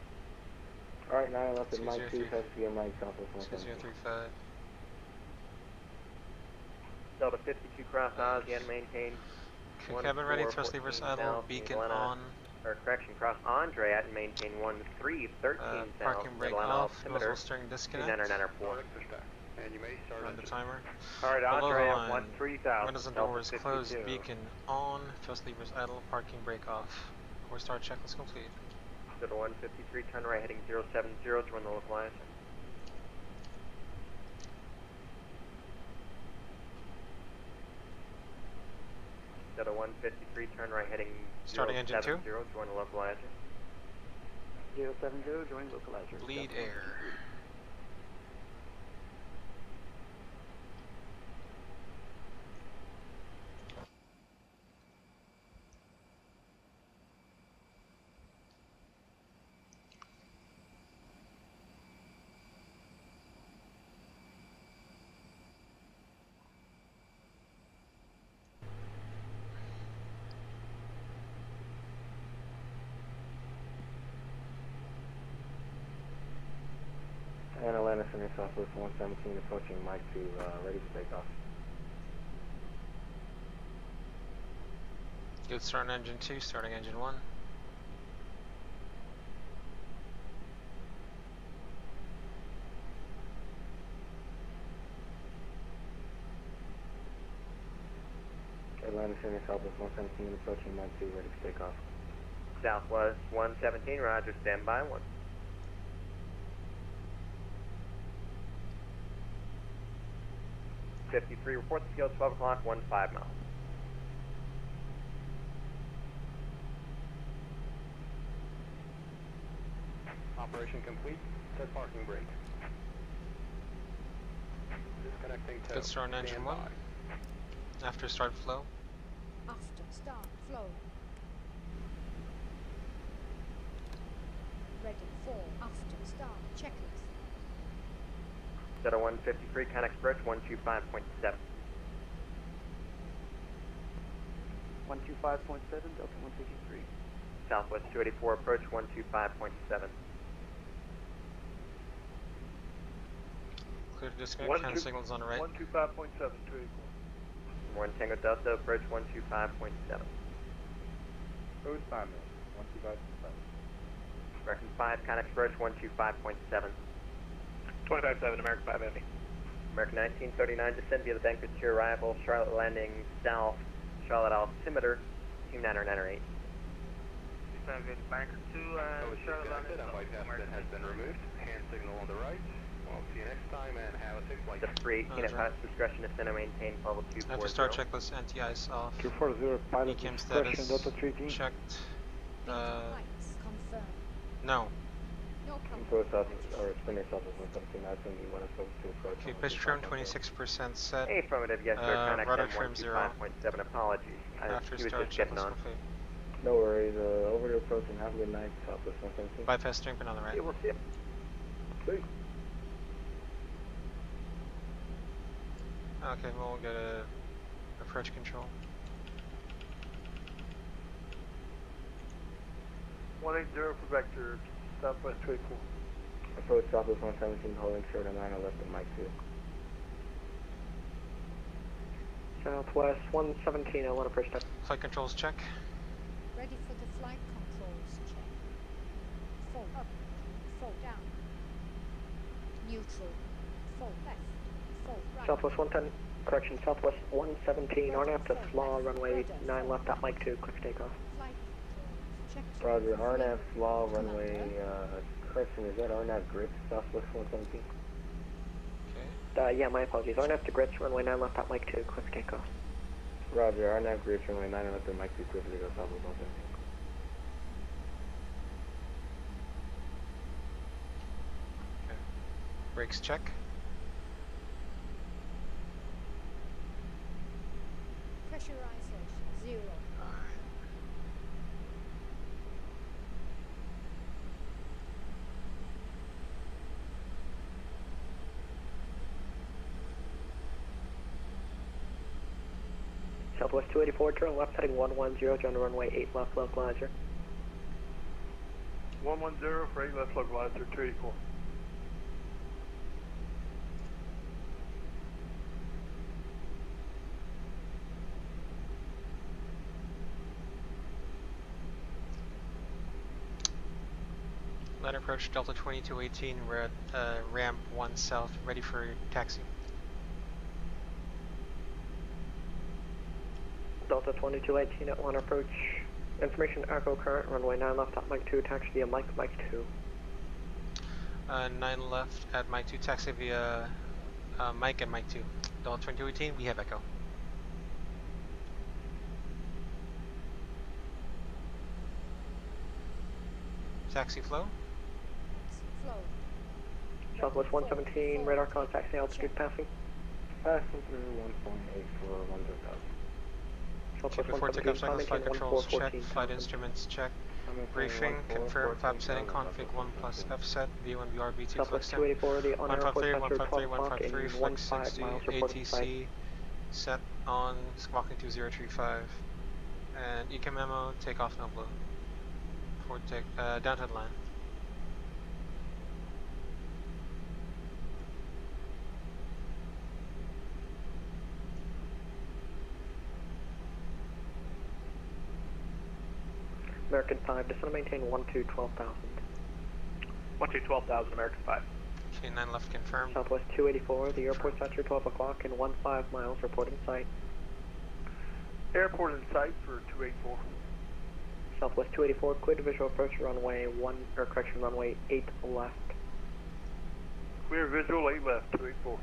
Alright, 9 left at Mike 2, taxi via Mike, southwest 117. 2035. Delta 52, cross Ozzy and maintain. Cabin ready, thrust levers idle, beacon on. Or correction, cross Andre at and maintain 1313 parking brake off, muzzle steering disconnect. 994. And you may start Run the timer. Alright, Below Andre line. at 13,000. Windows and Delta doors 52. closed, beacon on, thrust levers idle, parking brake off. Core start checklist complete. Delta 153, turn right heading 070, join the localizer. Delta 153, turn right heading Starting engine 2. Join the localizer. 070, join localizer. Bleed air. And Atlanta Center, southwest 117, approaching Mike 2, ready to take off. Good start on engine 2, starting engine 1. Atlanta Center, southwest 117, approaching Mike 2, ready to take off. Southwest 117, roger, stand by 1. '53, report the scale 12 o'clock, 15 miles. Operation complete. Set parking brake. Disconnecting tow. Good start on engine 1. After start flow. After start flow. Ready for after start checklist. Delta 153, contact approach 125.7. 125.7, Delta 153. Southwest 284, approach 125.7. Clear to disconnect, hand signals on the right. 125.7, 284. 1 Tango Delta, approach 125.7. Code Simon, 125.7. American 5, contact approach 125.7. 25-7, American 5 Heavy. American 1939, descend via the bank to your arrival, Charlotte landing south, Charlotte altimeter, 2998. Descend via the banker to Charlotte landing south. American has been removed. Hand signal on the right. We'll see you next time and have a safe flight. The 3, unit pilot's discretion to send and maintain level 240. After start checklist, anti-ice off. 240, pilot ECAM discretion, status Delta 318. checked. Lights confirmed. No. No problem. Info South, or Springer South is 117, I think you want us to approach. Okay, pitch trim 26% set. Hey, affirmative, yes sir, contact rudder trim 0. 125.7, apologies. After He was start just getting checklist on. complete. No worries, over to approach and have a good night, Southwest 117. Bypass strength on the right. Yeah, we'll see you. See. Okay, we'll get a approach control. 180 for vector, Southwest 284. Approach Southwest 117, holding short on 9 left at Mike 2. Southwest 117, I want to push that. Flight controls check. Ready for the flight controls check. Fold up, fold down. Neutral, fold left, fold right. Southwest 110, correction, Southwest 117, RNAV to slaw, runway 9 left at Mike 2, quick takeoff. Flight controls check. Roger, RNAV, slaw, runway, correction, is that RNAV grip, Southwest 117? Okay. Yeah, my apologies. RNAV to grits, runway 9 left at Mike 2, quick takeoff. Roger, RNAV grips, runway 9 left at Mike 2, quick takeoff, Southwest 117. Okay. Brakes check. Pressurization 0. Southwest 284, turn left heading 110, join runway 8 left localizer. 110 for 8 left localizer, 284. Line approach Delta 2218, we're at ramp 1 south, ready for taxi. Delta 2218 at 1 approach. Information echo current, runway 9 left at Mike 2, taxi via Mike 2. 9 left at Mike 2, taxi via Mike and Mike 2. Delta 2218, we have echo. Taxi flow. Flow. Southwest 117, radar contact, altitude passing. Passing through 1.8 for 100,000. Okay, before takeoff cycles, flight controls check, flight instruments check, briefing, confirm, flap setting, config 1 plus F set, V1, VR, V2, flex sim, 153, 153, 153, flex 60, ATC, set on, squawking 2035, and ECAM memo, takeoff no blue, for down to the line. American 5, descend and maintain 12,000. 12,000, American 5. Okay, 9 left confirmed. Southwest 284, the airport's at your 12 o'clock and 15 miles, report in sight. Airport in sight for 284. Southwest 284, clear to visual approach runway 8 left. Clear visual, 8 left, 284.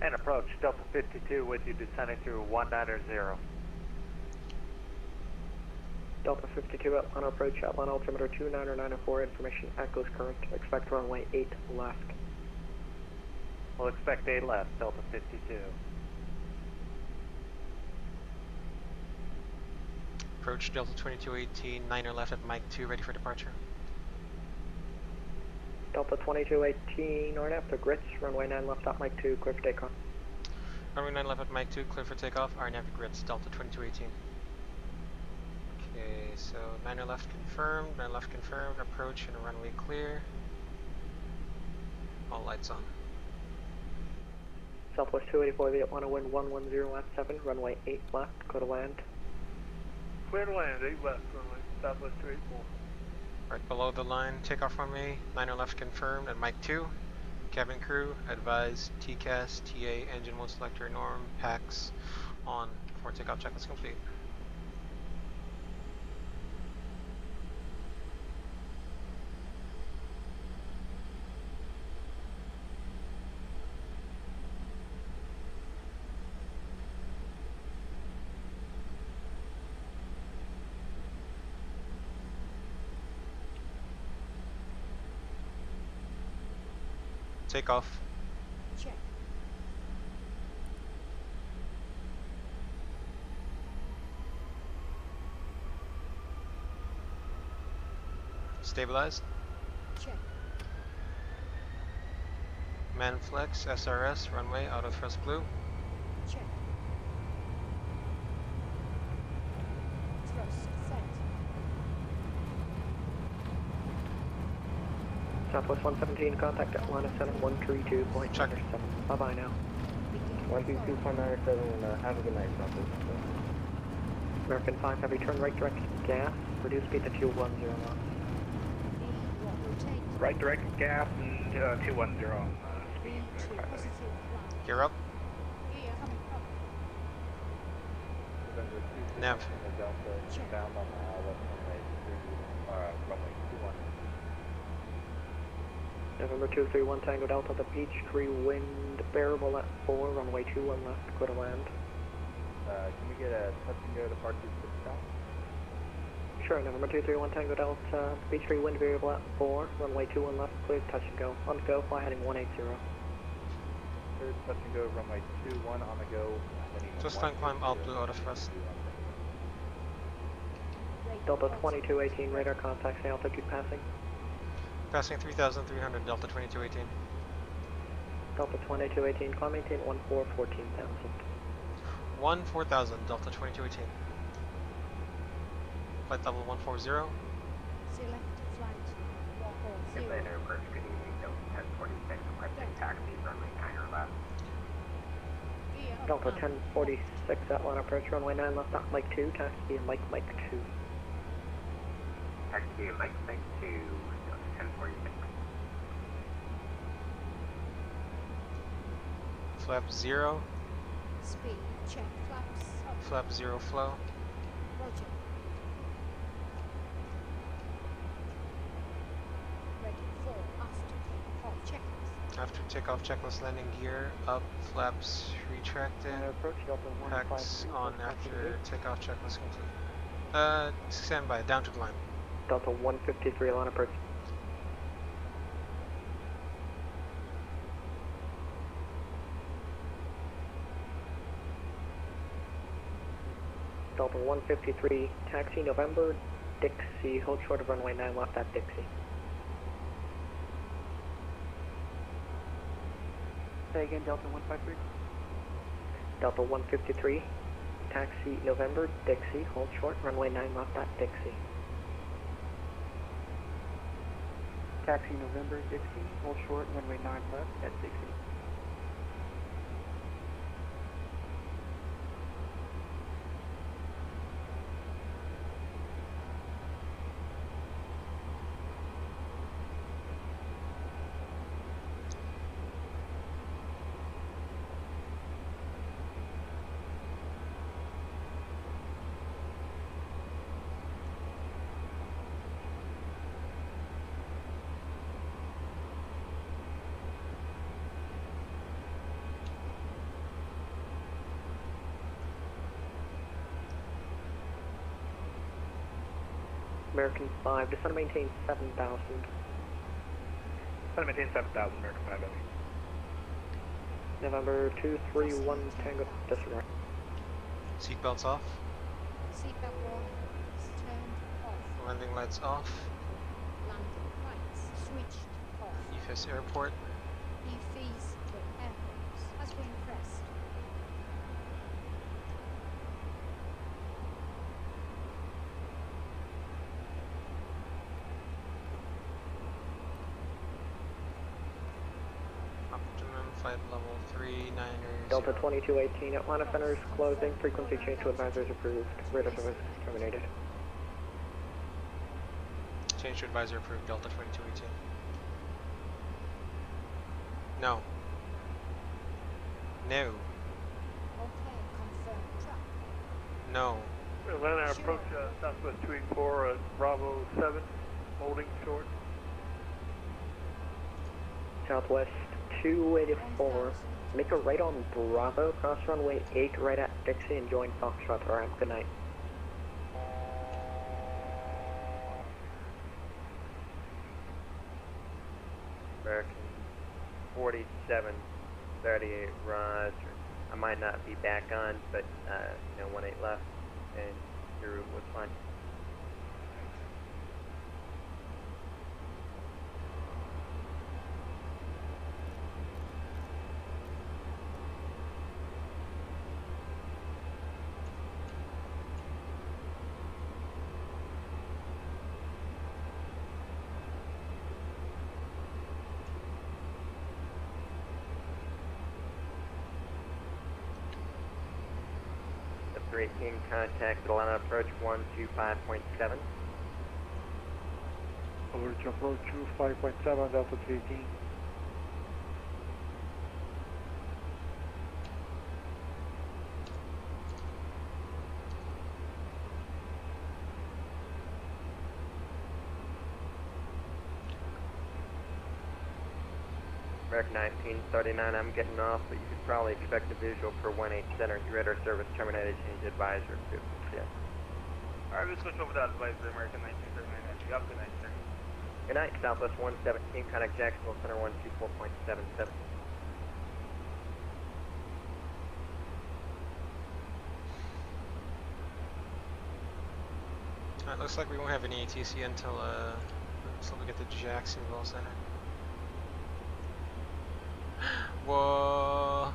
And approach, Delta 52 with you descending through 190. Delta 52 at 1 approach, outline altimeter 2994, information echoes current, expect runway 8 left. We'll expect 8 left, Delta 52. Approach Delta 2218, 9er left at Mike 2, ready for departure. Delta 2218, or after grits, runway 9 left at Mike 2, clear for takeoff. Runway 9 left at Mike 2, clear for takeoff. RNAV grits, Delta 2218. Okay, so 9 left confirmed, 9 left confirmed, approach and runway clear. All lights on. Southwest 284, Viet 1, wind 110 at 7, runway 8 left, go to land. Clear to land, 8 left, runway, Southwest 284. Right below the line, takeoff runway, 9 left confirmed at Mike 2. Cabin crew, advise TCAS, TA, engine mode selector, norm, PAX on before takeoff checklist complete. Takeoff. Check. Stabilized. Check. Manflex, SRS, runway, auto thrust blue. Check. Thrust set. Southwest 117, contact Atlanta Center 132.97. Bye-bye now. 132.97, have a good night, Southwest. American 5 Heavy, turn right direct gas, reduce speed to 210 knots. Right direct gas and 210 speed. Gear up. Nav. Down on runway 21. November 231 Tango Delta, the Peachtree wind bearable at 4, runway 21 left, go to land. Can we get a touch and go departure to the south? Sure, November 231 Tango Delta, Peachtree wind variable at 4, runway 21 left, clear, touch and go. On go, fly heading 180. Third touch and go, runway 21 on the go. Just climb out blue auto thrust. Delta 2218, radar contacts, altitude passing. Passing 3,300, Delta 2218. Delta 2218, climb maintain 14,000. 14,000, Delta 2218. Flight level 140. Select flight 140. Later, approach, good evening, Delta 1046, requesting taxi, runway 9 or left. Delta 1046, Atlanta approach, runway 9 left, at Mike 2, taxi and Mike 2. Taxi, Mike 2, Delta 1046. Flap 0. Speed check. Flaps up. Flap 0 flow. Roger. Ready for after takeoff checklist. After takeoff checklist, landing gear up, flaps retracted. Approach Delta PAX on after takeoff checklist complete. Stand by, down to the line. Delta 153, line approach. Delta 153, taxi November, Dixie, hold short of runway 9 left at Dixie. Say again, Delta 153? Delta 153, taxi November, Dixie, hold short, runway 9 left at Dixie. Taxi November, Dixie, hold short, runway 9 left at Dixie. American 5, descend and maintain 7,000. Descend and maintain 7,000, American 5 Heavy. November 231 Tango, disregard. Seatbelts off. Seatbelt warning. Turned off. Landing lights off. Landing lights switched off. EFIS Airport. EFIS Airport has been pressed. Optimum flight level 39ers. Delta 2218, Atlanta Center is closing. Frequency change to advisors approved. Radar service terminated. Change to advisor approved, Delta 2218. No. No. Okay, confirmed. Track. No. Atlanta approach Southwest 284 Bravo 7, holding short. Southwest 284. Make a right on Bravo, cross runway 8 right at Dixie and join Foxtrot ramp. Good night. American 4738, Roger. I might not be back on, but, 18 left, and your route was fine. The 318 contact Atlanta approach 125.7. Over to approach 25.7, Delta 318. American 1939, I'm getting off, but you could probably expect a visual per 18 center. Your radar service terminated, change advisor. Yeah. Alright, we'll switch over to advisor, American 1939. You have a good night, sir. Good night, Southwest 117, contact Jacksonville Center 124.77. Alright, looks like we won't have any ATC until we get to Jacksonville Center. Whoa.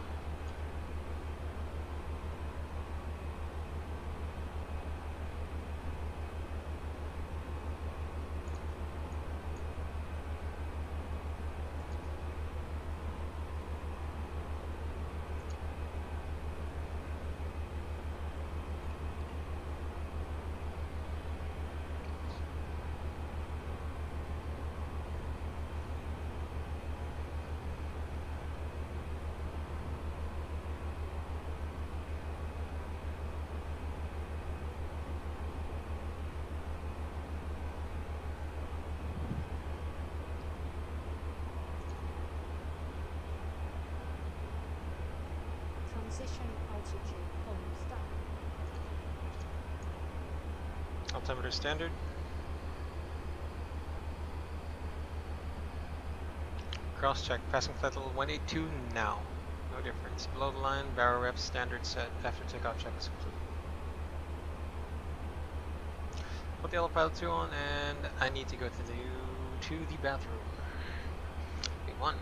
Transition altitude almost done. Altimeter standard. Cross check, passing flight level 182 now. No difference. Below the line, barrel rep standard set. After takeoff check is complete. Put the autopilot 2 on, and I need to go to the bathroom. Wait, 1.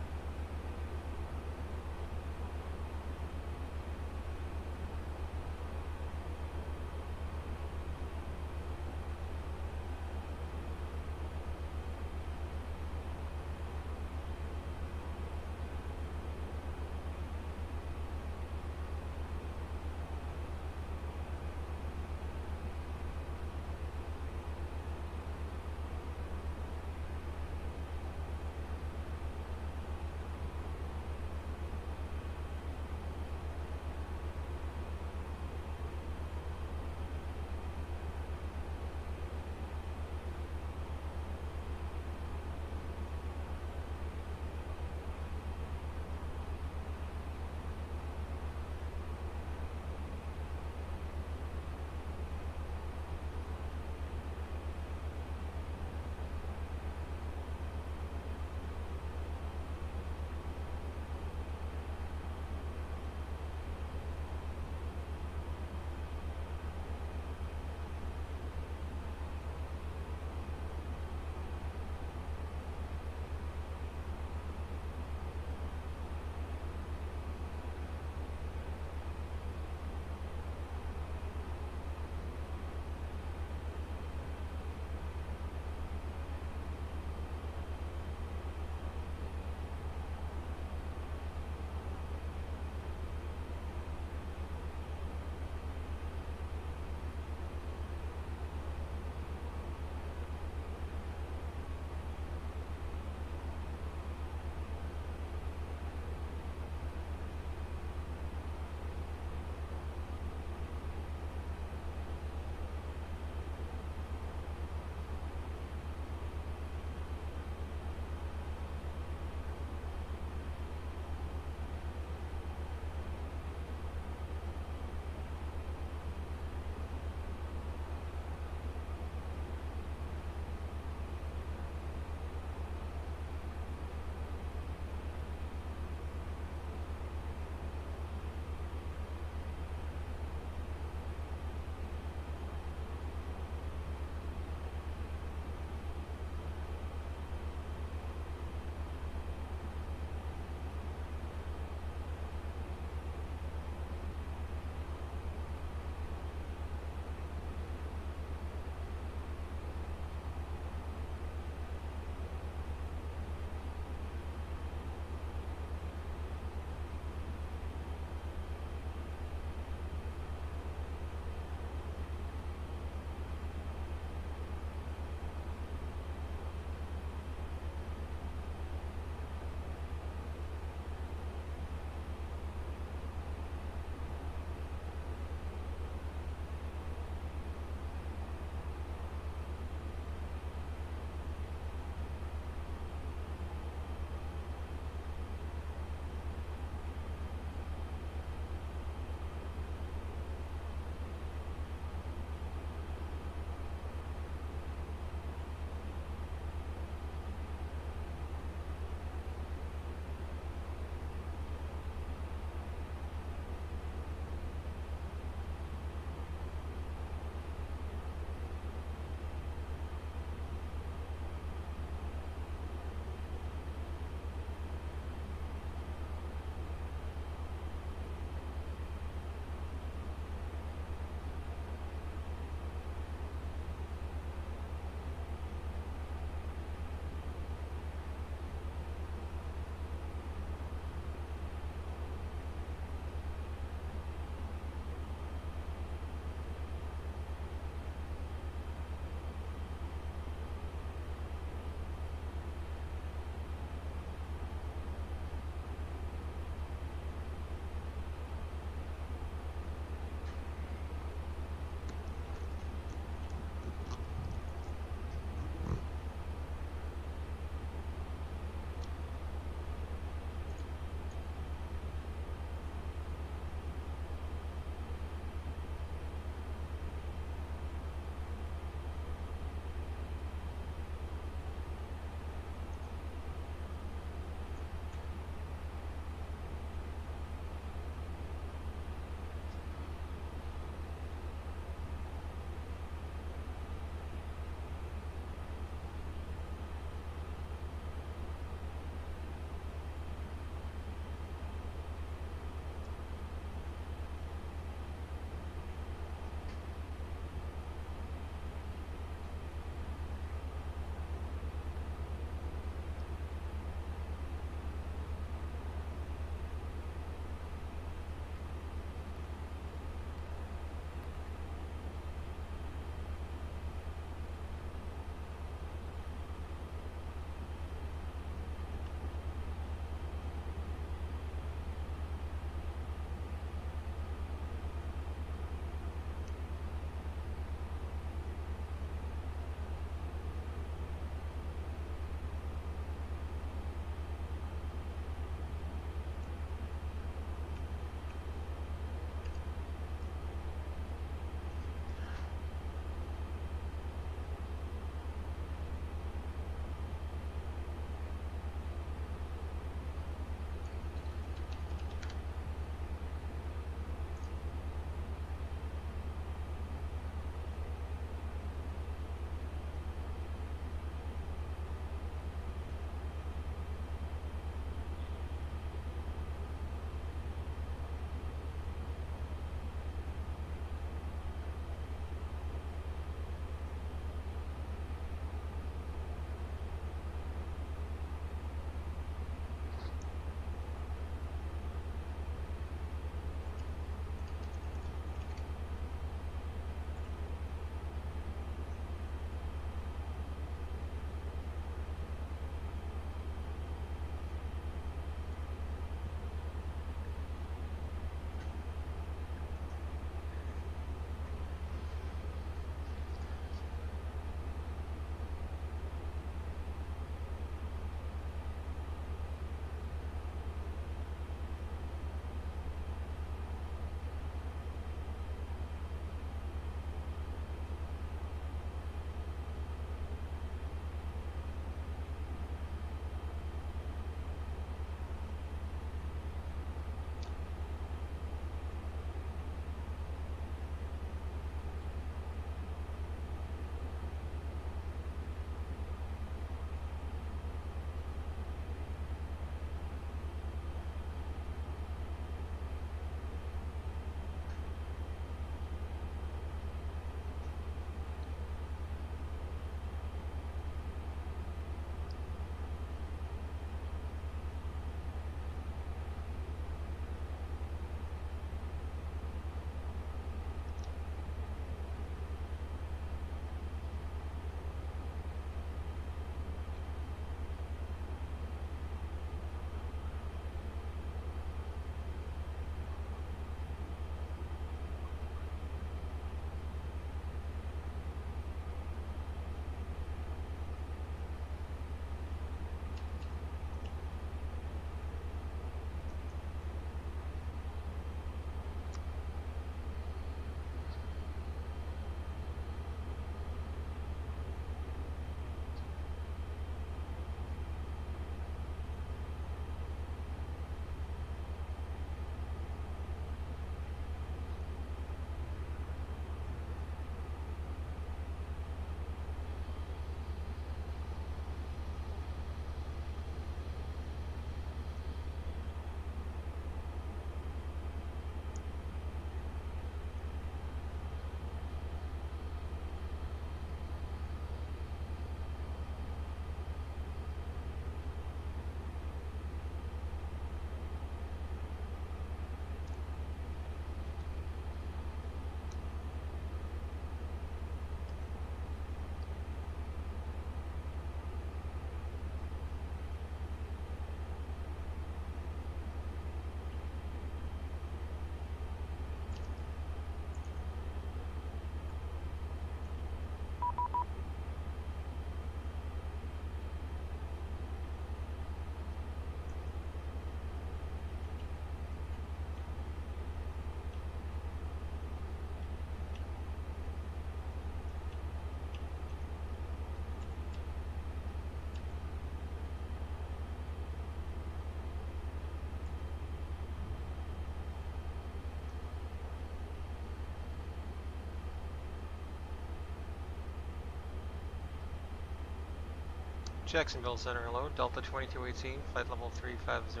Jacksonville Center, hello. Delta 2218, flight level 350,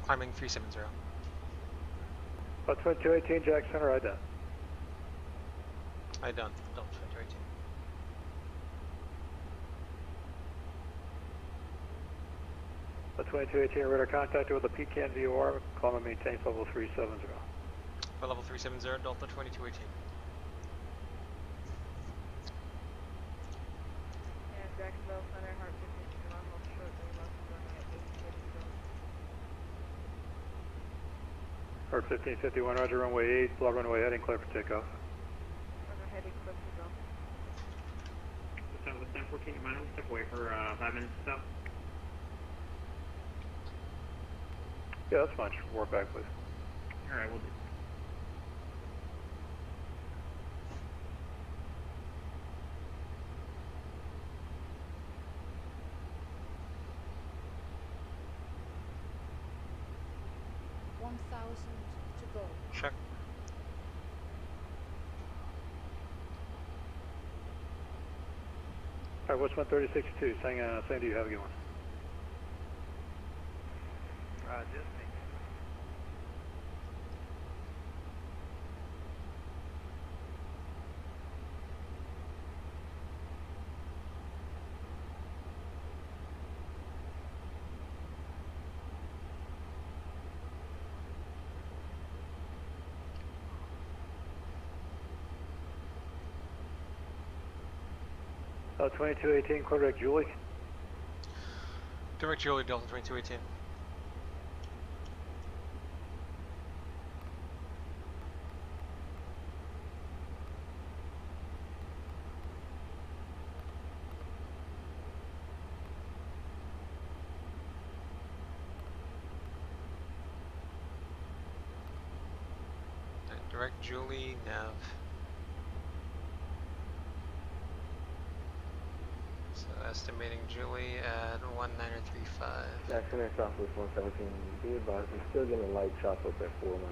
climbing 370. 2218, Jack Center, I done. I done. Delta 2218. The 2218 radar contacted with a Pecan VOR, climb and maintain level 370. Flight level 370, Delta 2218. And Jacksonville Center, Heart 15, hold short, Heart 1551, roger, runway 8, blow runway heading, clear for takeoff. Runway heading, clear for go. Southwest 1014, you mind if we step away for 5 minutes or so? Yeah, that's fine. Warp back, please. Alright, we'll do. To go. Check. Alright, what's 136.2? Saying do you have a good one? Just me. Oh, 2218, Correct Julie. Direct Julie, Delta 2218. Direct Julie, nav. So estimating Julie at 1935. Jackson Air Southwest 117, be advised, I'm still getting a light chop up at Foreman.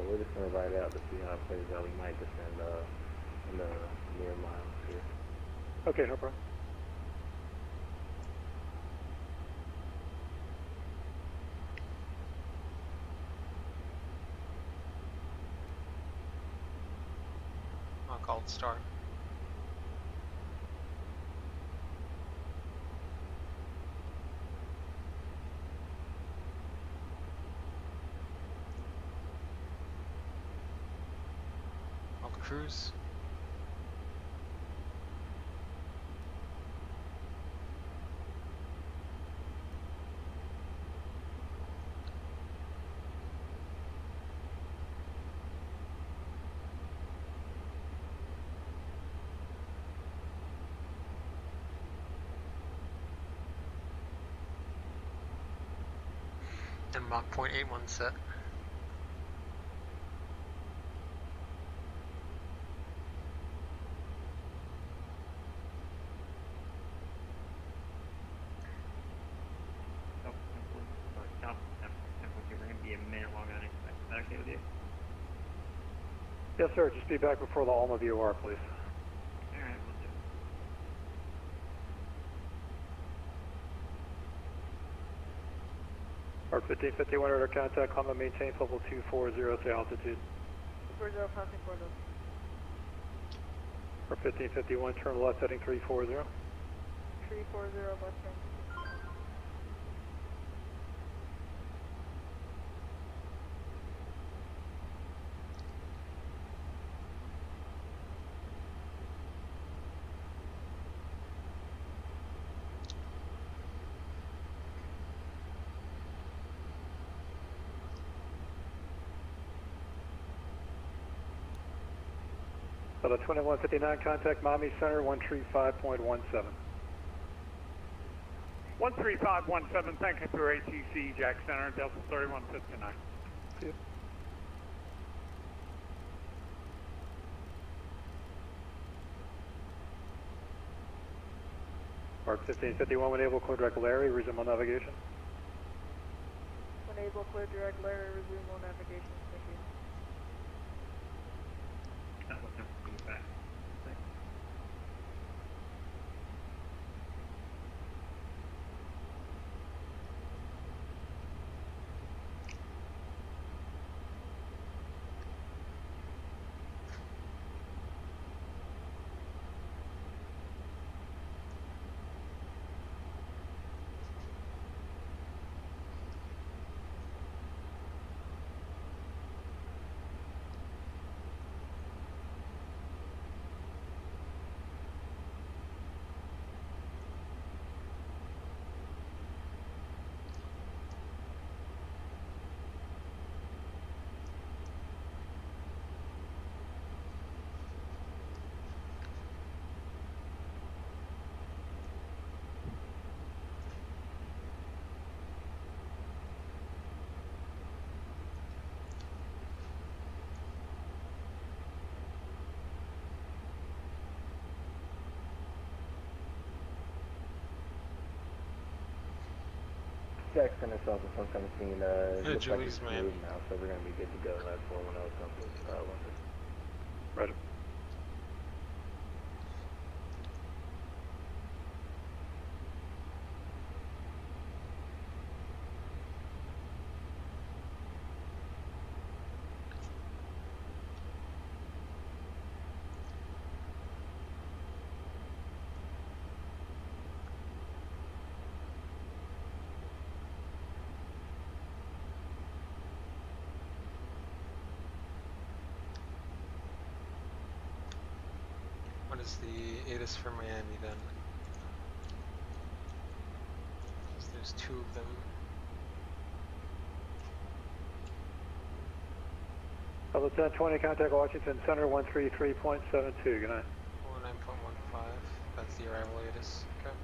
We're just going to ride out to see how it plays out. We might descend in the near miles here. Okay, no problem. I'll call it start. I'll cruise. And Mach 0.81 set. We're going to be a minute longer than expected. Is that okay with you? Yes, sir. Just be back before the Alma VOR, please. Alright, we'll do. Heart 1551, radar contact, climb and maintain level 240, say altitude. 240, passing for those. Heart 1551, turn left heading 340. 340, left turn. The 2159, contact Miami Center, 135.17. 13517, thank you for ATC, Jack Center, Delta 3159. See you. Mark 1551, when able, clear direct Larry, resume on navigation. When able, clear direct Larry, resume on navigation. Thank you. Back. Jack Center South of 117, looks like Julie's it's Miami. smooth now, so we're going to be good to go. Last 410 comes to London. Roger. What is the ATIS for Miami then? Because there's two of them. Lieutenant 20, contact Washington Center 133.72. Good night. 9.15. That's the arrival ATIS. Okay.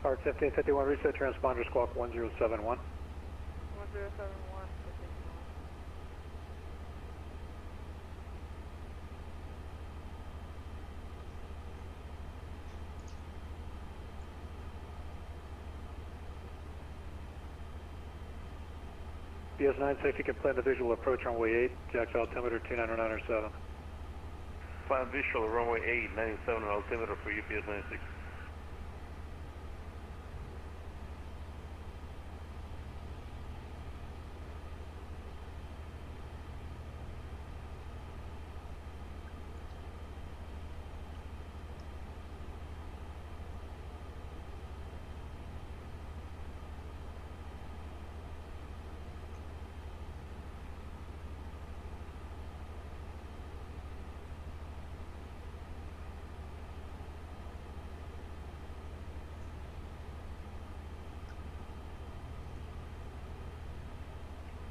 Heart 1551, reset transponder squawk 1071. 1071. BS9 safety can plan the visual approach runway 8, Jack's altimeter 29907. Plan visual runway 8, 97 altimeter for UPS 96.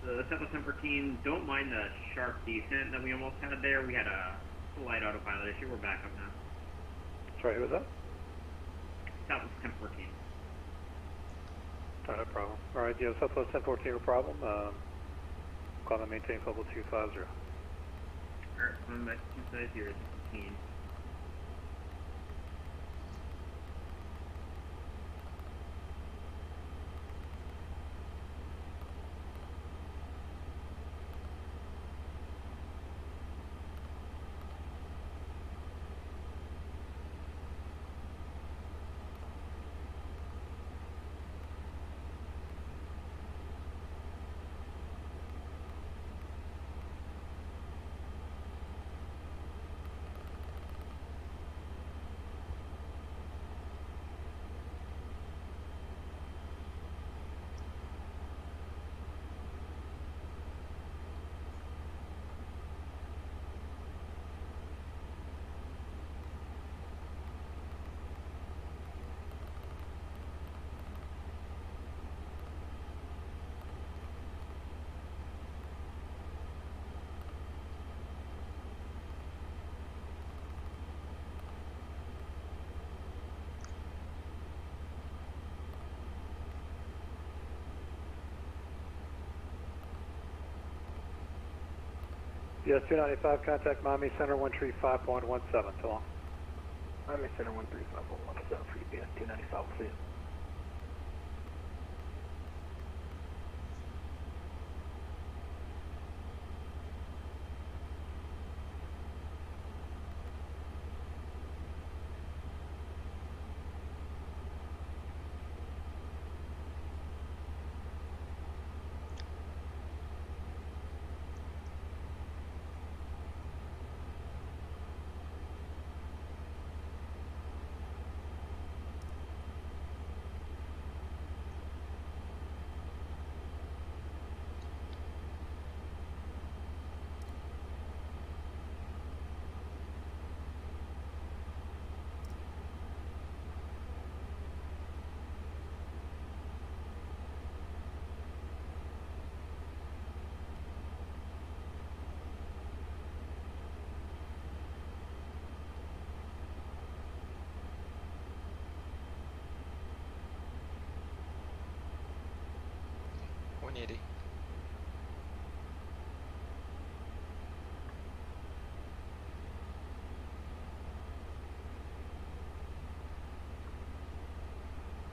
The Southwest 1014, don't mind the sharp descent that we almost had there. We had a slight autopilot issue. We're back up now. Sorry, who was that? Southwest 1014. No problem. All right, yeah, Southwest 1014, no problem. Climb and maintain level 250. Alright, coming back to 250, 16. Yes, 295, contact Miami Center 135.17, so long. Miami Center 135.17 for UPS 295, see you.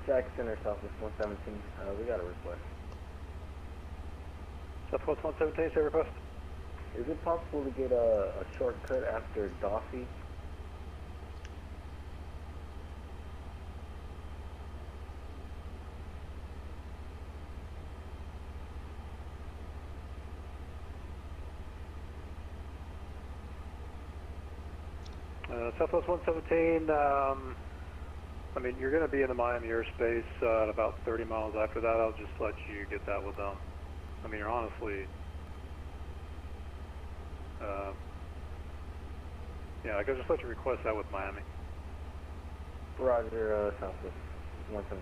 Jack Center, Southwest 117. We got a request. Southwest 117, say request. Is it possible to get a shortcut after Dossy? Southwest 117, I mean, you're going to be in the Miami airspace at about 30 miles after that. I'll just let you get that with them. I mean, you're honestly, yeah, I could just let you request that with Miami. Roger, Southwest 117.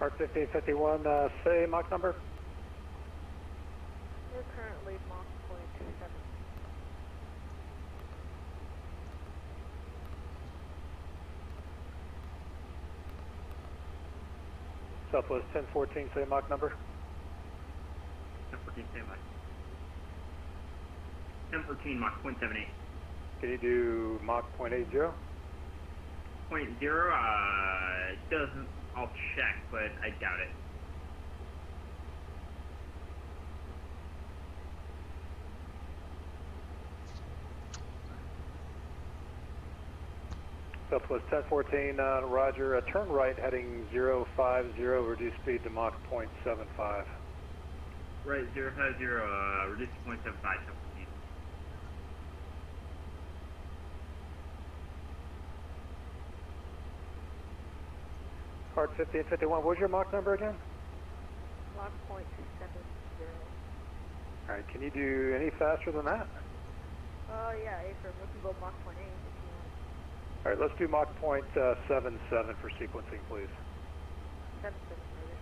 Part 1551, say Mach number. We're currently Mach .7. Southwest 1014, say Mach number. 1014, say Mach. 1014, Mach .78. Can you do Mach .80? .0, doesn't, I'll check, but I doubt it. Southwest 1014, roger, turn right heading 050, reduce speed to Mach .75. Right, 050, reduce to .75, 1014. Part 1551, what was your Mach number again? Mach .70. Alright, can you do any faster than that? Yeah, Affirm. We can go Mach .8 if you want. Alright, let's do Mach .77 for sequencing, please. 77, maybe.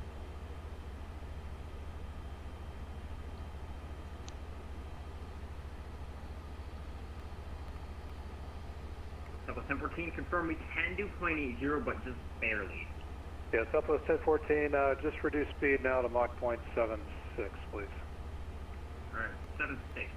Southwest 1014, confirm we can do .80, but just barely. Yeah, Southwest 1014, just reduce speed now to Mach .76, please. Alright, 76,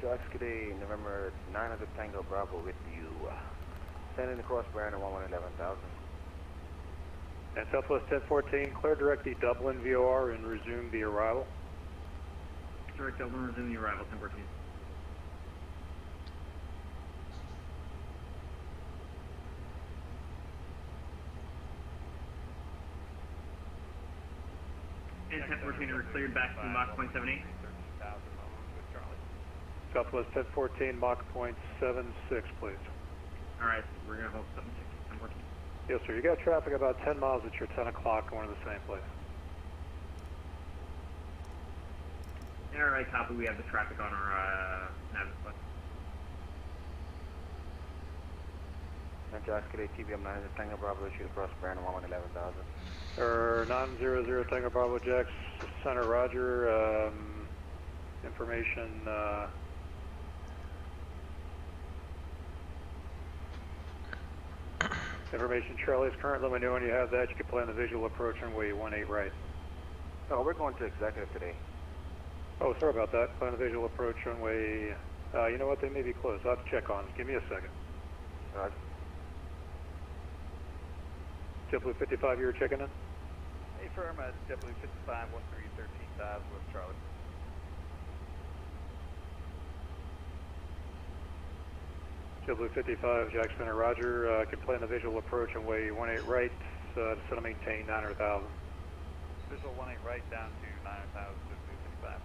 1014. Joxkity, November 900 Tango Bravo with you. Sending across Brandon 11,000. And Southwest 1014, clear direct the Dublin VOR and resume the arrival. Direct Dublin, resume the arrival, 1014. And 1014 are cleared back to Mach .78. Southwest 1014, Mach .76, please. Alright, we're going to hold 76, 1014. Yes, sir. You got traffic about 10 miles at your 10 o'clock going to the same place. Alright, copy. We have the traffic on our nav display. Joxkity, TBM 900 Tango Bravo, shoot across Brandon 11,000. 900 Tango Bravo Jacks, Center Roger. Information. Information Charlie is current limit. When you have that, you can plan the visual approach runway 18 right. No, we're going to executive today. Oh, sorry about that. Plan the visual approach runway. You know what? They may be closed. I'll have to check on it. Give me a second. Roger. JetBlue 55, you're checking in? Hey, firm, JetBlue 55, 1313 with Charlie. JetBlue 55, Jack Center, Roger. Can plan the visual approach on way 18 right, to set and maintain 900,000. Visual 18 right down to 900,000, JetBlue 55.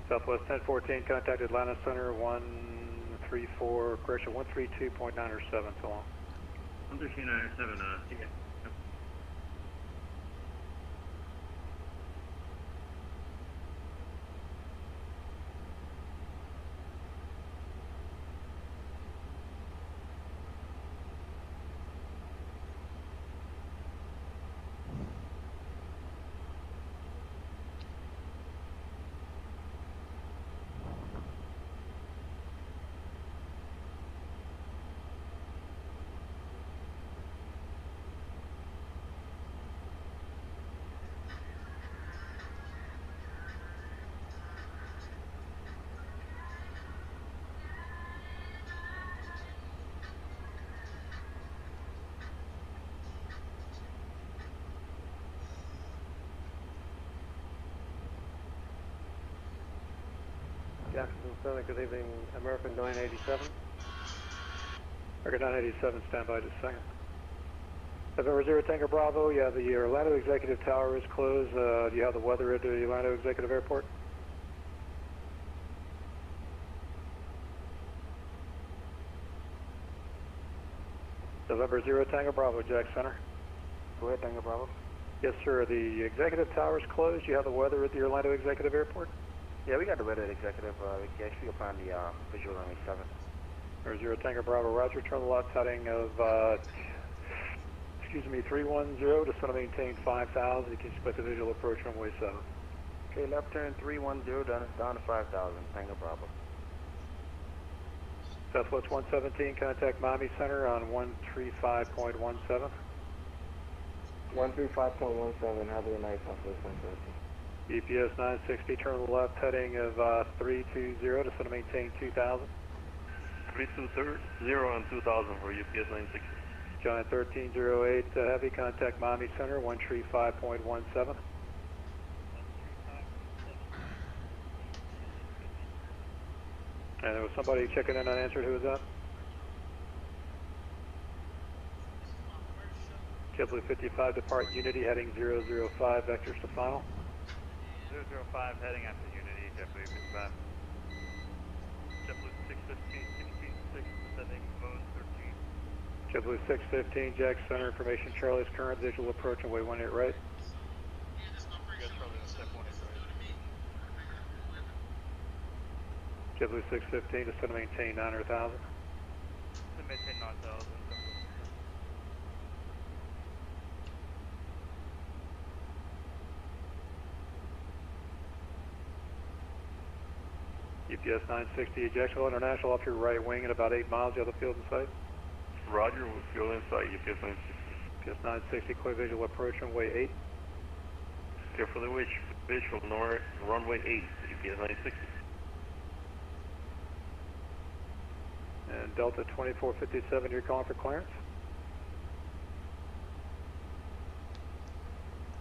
Southwest 1014, contact Atlanta Center 132.907, so long. 132.907, see ya. Jacksonville Center, good evening, American 987. American 987, stand by just a second. November 0 Tango Bravo, yeah, the Orlando Executive Tower is closed. Do you have the weather at the Orlando Executive Airport? November 0 Tango Bravo, Jack Center. Go ahead, Tango Bravo. Yes, sir. The executive tower's closed. You have the weather at the Orlando Executive Airport? Yeah, we got the weather at executive. We can actually apply the visual runway 7. Or 0 Tango Bravo, Roger. Turn the left heading of, 310, just want to maintain 5,000. You can expect the visual approach runway 7. Okay, left turn 310 down to 5,000, Tango Bravo. Southwest 117, contact Miami Center on 135.17. 135.17, have a good night, Southwest 117. EPS 960, turn to the left heading of 320, just want to maintain 2,000. 320 on 2,000 for UPS 960. Giant 1308, heavy, contact Miami Center, 135.17. And there was somebody checking in unanswered. Who was that? JetBlue 55, depart Unity, heading 005, vectors to final. 005, heading after Unity, JetBlue 55. JetBlue 615, 16, 6, descending mode 13. JetBlue 615, Jack Center, information Charlie's current, visual approach and way 18 right. JetBlue 615, just going to maintain 900,000. To maintain 9,000. UPS 960, ejection international off your right wing at about 8 miles. You have the field in sight? Roger, with fuel in sight, UPS 960. UPS 960, clear visual approach runway 8. Carefully visual, runway 8, UPS 960. And Delta 2457, you're calling for clearance?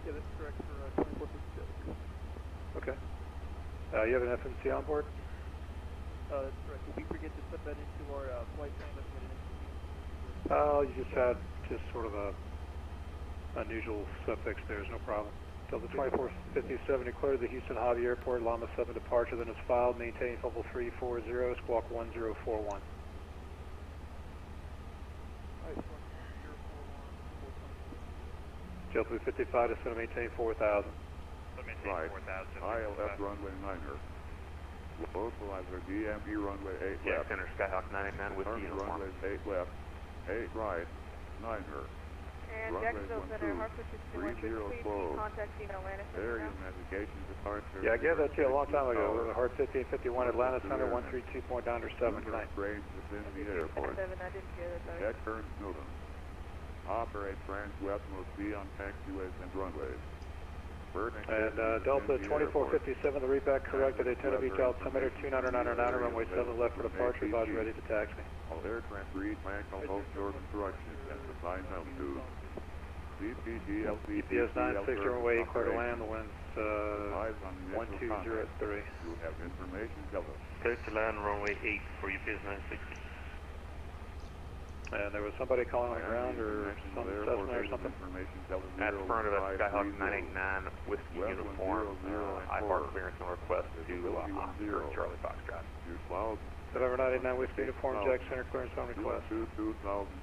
Yeah, that's correct for 2457. Okay. You have an FMC on board? That's correct. Did we forget to put that into our flight plan? You just had sort of a unusual suffix there. There's no problem. Delta 2457, declared the Houston Hobby Airport, Llama 7 departure, then is filed. Maintain level 340, squawk 1041. JetBlue 55 is going to maintain 4,000. Right. ILF runway 9er. Localizer DME runway 8 Jack left. Center, Skyhawk 989 with Turn uniform. runways 8 left, 8 right, 9er. And Runway Jacksonville Center, Hartford 30 closed. contacting Atlanta Center Area now. navigation departure. Yeah, I gave that to you a long time ago. We're Hart 1551 Atlanta Center, 132.97 tonight. Range within the airport. 7, I didn't hear that, sorry. Check turn Newton. Operate trans-westmost B on taxiways and runways. And Delta 2457, the readback corrected, Daytona Beach altimeter 2999, runway 7 left for departure, about ready to taxi. All aircraft read manual offshore instructions and assigned altitude. CPG EPS 960, runway 8 clear to land, the wind's 1203. You have information, Delta. Clear to land, runway 8 for UPS 960. And there was somebody calling on the ground or some Cessna or something? Affirmative, Skyhawk 989 with uniform. IFAR clearance and request to Oscar Charlie Foxtrot. November 99 Whiskey uniform, Jack Center clearance on request. 2000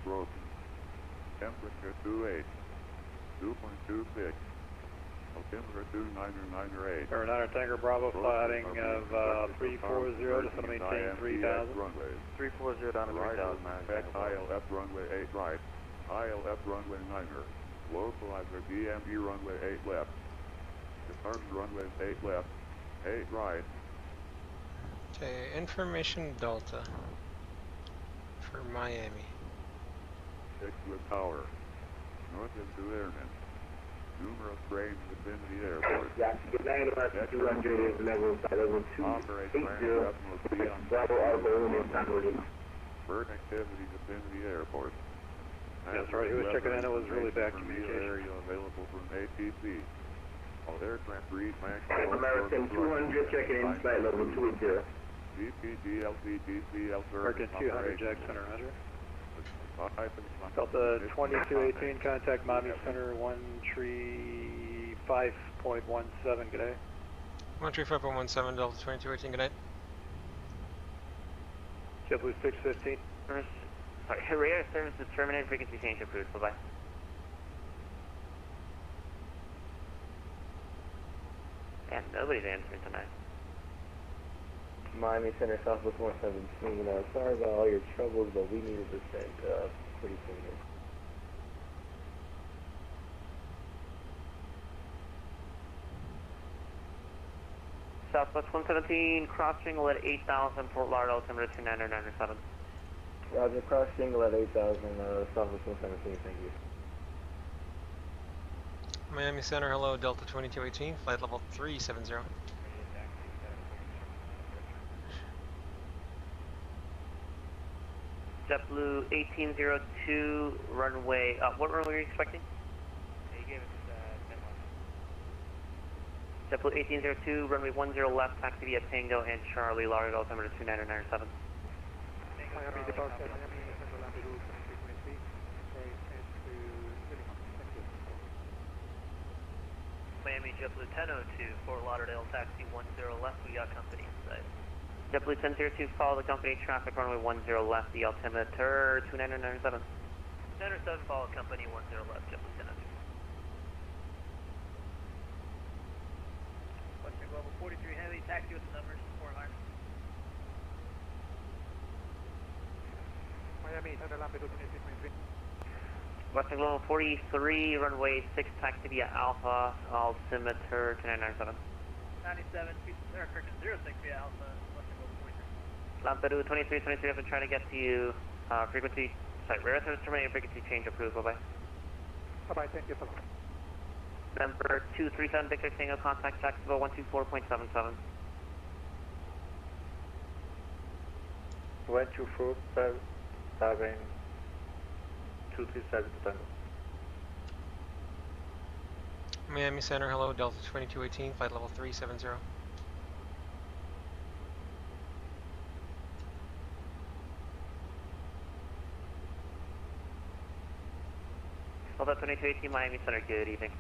broken. Temperature 28. 2.26. Altimeter 29908. Or 9er Tango Bravo, flying of 340, just want to maintain 3,000. 340 down to 3,000. ILF runway 8 right. ILF runway 9er. Localizer DME runway 8 left. Departure runways 8 left. 8 right. Okay, information Delta for Miami. 6 with tower. North of 2 airmen. Numerous range within the airport. Yeah, good night about 200 level 280. Bravo Argo in San Jose. Bird activity within the airport. That's right, he was checking in, it was really bad communication. Area available from ATC. All aircraft read maximum. American 200 checking in, flight level 280. CPG, LCGC, American 200, Jack Center, roger. Delta 2218, contact Miami Center, 135.17, good day. 135.17, Delta 2218, good night. JetBlue 615. Sorry, radar service is terminated, frequency change approved. Bye-bye. Yeah, nobody's answering tonight. Miami Center, Southwest 117. Sorry about all your troubles, but we needed to send pretty soon. Southwest 117, cross jingle at 8,000, Fort Lauderdale, altimeter 29997. Roger, cross jingle at 8,000, Southwest 117, thank you. Miami Center, hello, Delta 2218, flight level 370. JetBlue 1802, runway, what runway were you expecting? He gave us 10-1. JetBlue 1802, runway 10 left, taxi via Tango and Charlie, Lauderdale, altimeter 29997. Miami departure, Miami Central Latitude 2323, change to minimum, thank you. Miami JetBlue 1002, Fort Lauderdale, taxi 10 left, we got company inside. JetBlue 1002, follow the company traffic, runway 10 left, the altimeter 29997. 907, follow company 10 left, JetBlue 1002. Western Global 43 Heavy, taxi with the numbers, 4 high. Miami Central Latitude 2323. Western Global 43, runway 6, taxi via Alpha, altimeter 29997. 97, correction, 06 via Alpha, Western Global 43. Lampedusa 2323, I've been trying to get to you, frequency, sorry, radar service terminated, frequency change approved, bye-bye. Bye-bye, thank you for Number 237, Victor Tango, contact Jacksonville 124.77. 124.7, 237 Tango. Miami Center, hello, Delta 2218, flight level 370. Delta 2218, Miami Center, good evening.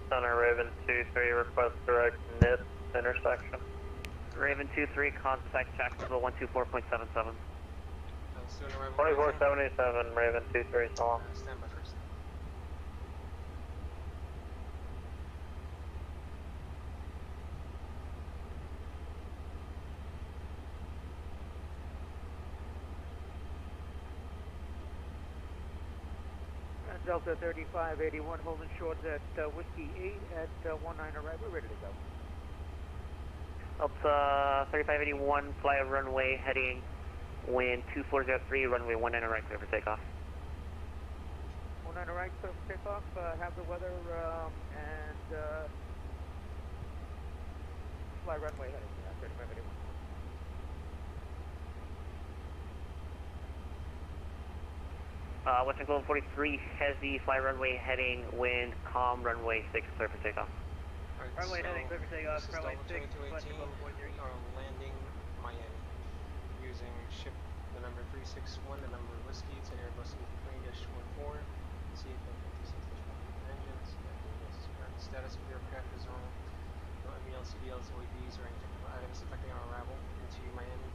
Center, Raven 23, request direct NIT intersection. Raven 23, contact Jacksonville 124.77. 2477, Raven 23, so long. Stand by first. Delta 3581, holding short at Whiskey 8 at 19 arrive. We're ready to go. Delta 3581, fly a runway heading wind 2403, runway 19 right, clear for takeoff. 19 right, clear for takeoff. Have the weather and fly runway heading 3581. Western Global 43, heavy, fly runway heading, wind, calm, runway 6, clear for takeoff. Runway heading, clear for takeoff, runway 6, Western Global 43. We are landing Miami using ship the number 361, the number whiskey, it's an Airbus A320-14, CFM56-1 engines, current status of the aircraft is normal, no MEL, CDLs, OEBs, or any technical items affecting our arrival into Miami.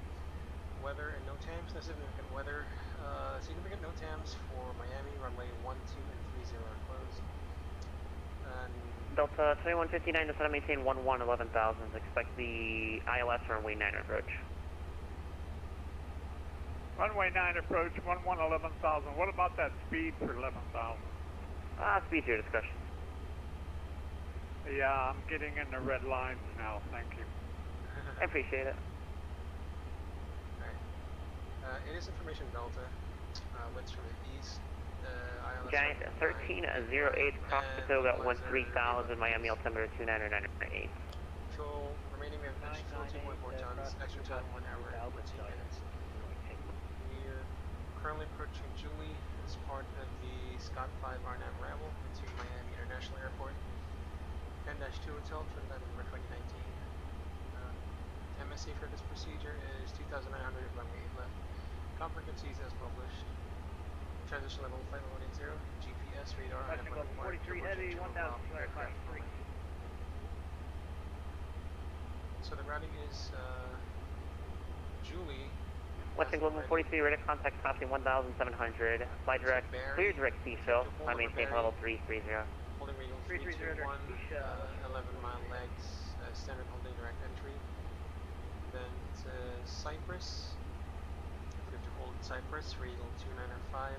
Weather and NOTAMs, no significant weather. Significant NOTAMs for Miami, runway 12 and 30 are closed. And Delta 2159 to set and maintain 11,000. Expect the ILS runway 9 approach. Runway 9 approach, 11,000. What about that speed for 11,000? Speed's your discussion. Yeah, I'm getting in the red lines now, thank you. I appreciate it. Alright. It is information Delta. Winds from the east. ILS Giant 1308, cross Patoga at 13,000, Miami altimeter 29998. Control, remaining we have fuel 2.4 tons, extra time 1 hour, 14 minutes. We are currently approaching Julie as part of the Scott 5 RNAV ramble into Miami International Airport. 10-2 Hotel, trim time number 2019. MSC for this procedure is 2,900 runway 8 left. Com frequencies as published. Transition level flight level 80. GPS radar. Western Global 43 heavy, 1,200 class 3. So the routing is Julie. Western Global 43, radar contact passing 1,700. Fly direct, clear direct C-show. I maintain level 330. Holding Regal 321, 11-mile legs, standard holding direct entry. Then to Cyprus. If you have to hold Cyprus, Regal 295,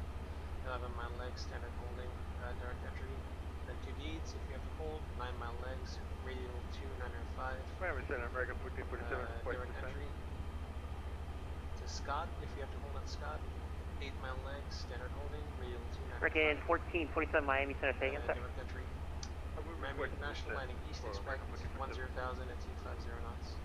11-mile legs, standard holding direct entry. Then to Deeds, if you have to hold 9-mile legs, Regal 295. American 1447, direct entry. To Scott, if you have to hold on Scott, 8-mile legs, standard holding, Regal 295. Freaking 1447 Miami Center, say again, sir. Direct entry. Miami International landing east, expect 10,000 at 250 knots.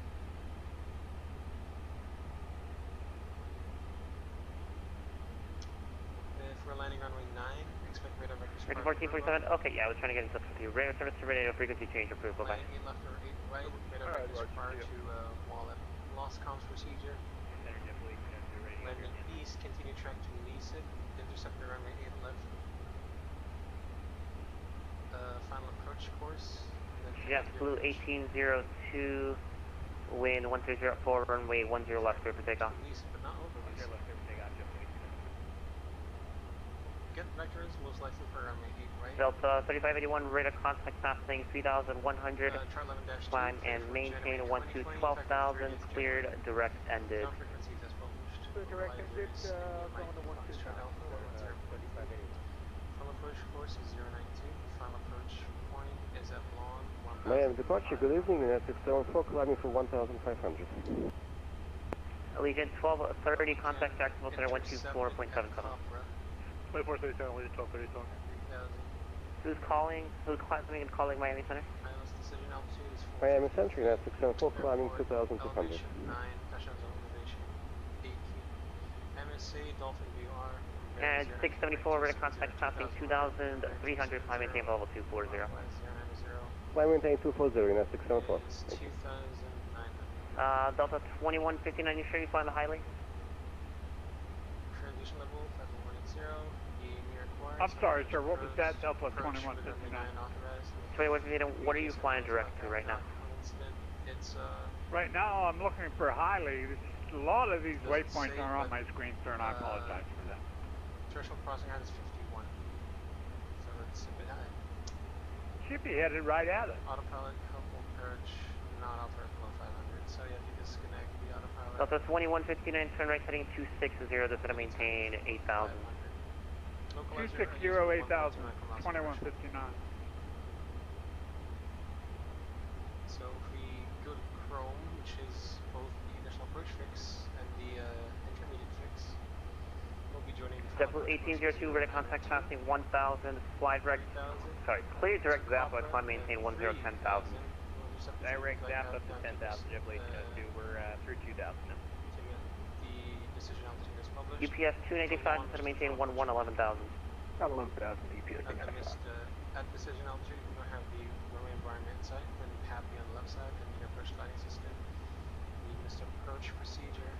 If we're landing runway 9, expect radar vectors. Freaking 1447, okay, yeah, I was trying to get in touch with you. Radar service to radio frequency change approved, bye-bye. Landing 8 left or 8 right, radar vectors prior to Wallet. Lost comms procedure. Landing east, continue track to Leeson, intercept the runway 8 left. Final approach course. JetBlue 1802, wind 1304, runway 10 left, clear for takeoff. Leeson, but not over Leeson. Get vectors, most likely for runway 8 right. Delta 3581, radar contact passing 3,100, climb and maintain 12,000, cleared, direct ended. Direct ended, going to 120. Final approach course is 092. Final approach point is at long 1,000. Miami departure, good evening, that's 674, climbing for 1,500. Allegiant 1230, contact Jacksonville Center 124.77. 2437, Allegiant 1230, talk. Who's calling? Who's calling Miami Center? Decision altitude is 4. Miami Century, that's 674, climbing 2,200. Elevation 9, touchdown zone elevation 8 feet. MSA, Dolphin VR. And 674, radar contact passing 2,300, climb maintain level 240. Climb maintain 240, that's 674. 2,900. Delta 2159, you sure you flying the highly? Transition level 5180. I'm sorry, sir. What was that? Delta 2159. 2159. What are you flying direct to right now? Right now, I'm looking for highly. A lot of these waypoints are on my screen, sir, and I apologize for that. Threshold crossing height is 51. So it's a bit high. Should be headed right at it. Autopilot, helpful purge, not operate below 500. So you have to disconnect the autopilot. Delta 2159, turn right heading 260, that's going to maintain 8,000. 260, 8,000, 2159. So if we go to Chrome, which is both the initial approach fix and the intermediate fix, we'll be joining the JetBlue 1802, radar contact passing 1,000, fly direct, sorry, clear direct Zappa, climb maintain 1010,000. Direct Zappa to 10,000, JetBlue 1802, we're through 2,000 now. The decision altitude is published. UPS 295, to maintain 11,000. About 11,000 UPS. At decision altitude, we're going to have the runway environment side, and happy on the left side, and the approach guiding system. The missed approach procedure.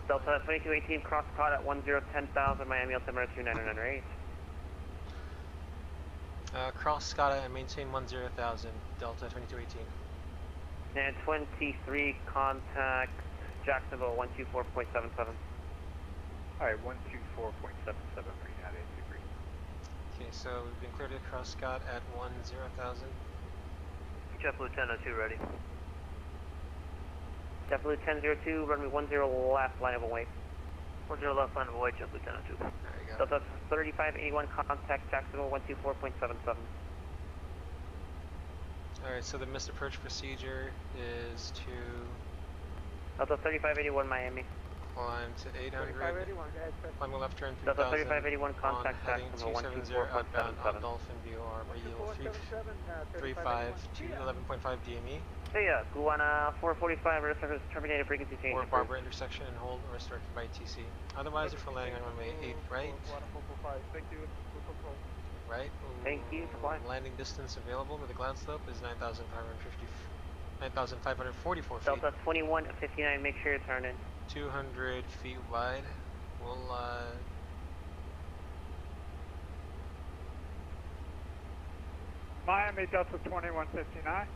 Delta 2218, cross caught at 1010,000, Miami altimeter 29998. Cross Scott and maintain 10,000, Delta 2218. And 23, contact Jacksonville 124.77. Alright, 124.77 for United degree. Okay, so we've been cleared to cross Scott at 10,000. JetBlue 1002 ready. JetBlue 1002, runway 10 left, line of away. 10 left, line of away, JetBlue 1002. There you go. Delta 3581, contact Jacksonville 124.77. Alright, so the missed approach procedure is to Delta 3581, Miami. climb to 800, 3581, go ahead, sir. climb a left turn 3000, Delta 3581, contact on heading Jacksonville 270 outbound on 124.77. Dolphin VR, radio 477, 35 to 11.5 DME, Hey, Guana 445, radar service terminated, frequency change. or Barbara intersection and hold or start by TC. Otherwise, if we're landing on runway 8 right, Thank you. right, Thank you for flying. landing distance available with the glide slope is 9,544 feet. Delta 2159, make sure you turn in. 200 feet wide. We'll Miami Delta 2159.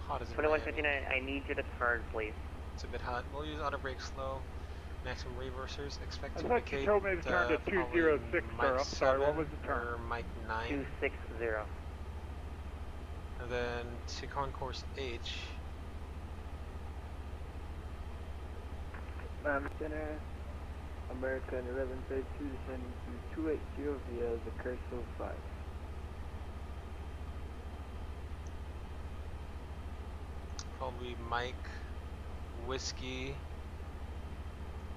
hot as in 2159, I need you to turn, please. It's a bit hot. We'll use auto brake slow. Maximum reversers. Expect I to thought indicate you told me to turn to probably 206, sir. Mike I'm sorry, what 7 was the turn? or Mike 9. 260. And then to concourse H. Miami Center, American 1132 descending to 280 via the Curso 5. Probably Mike Whiskey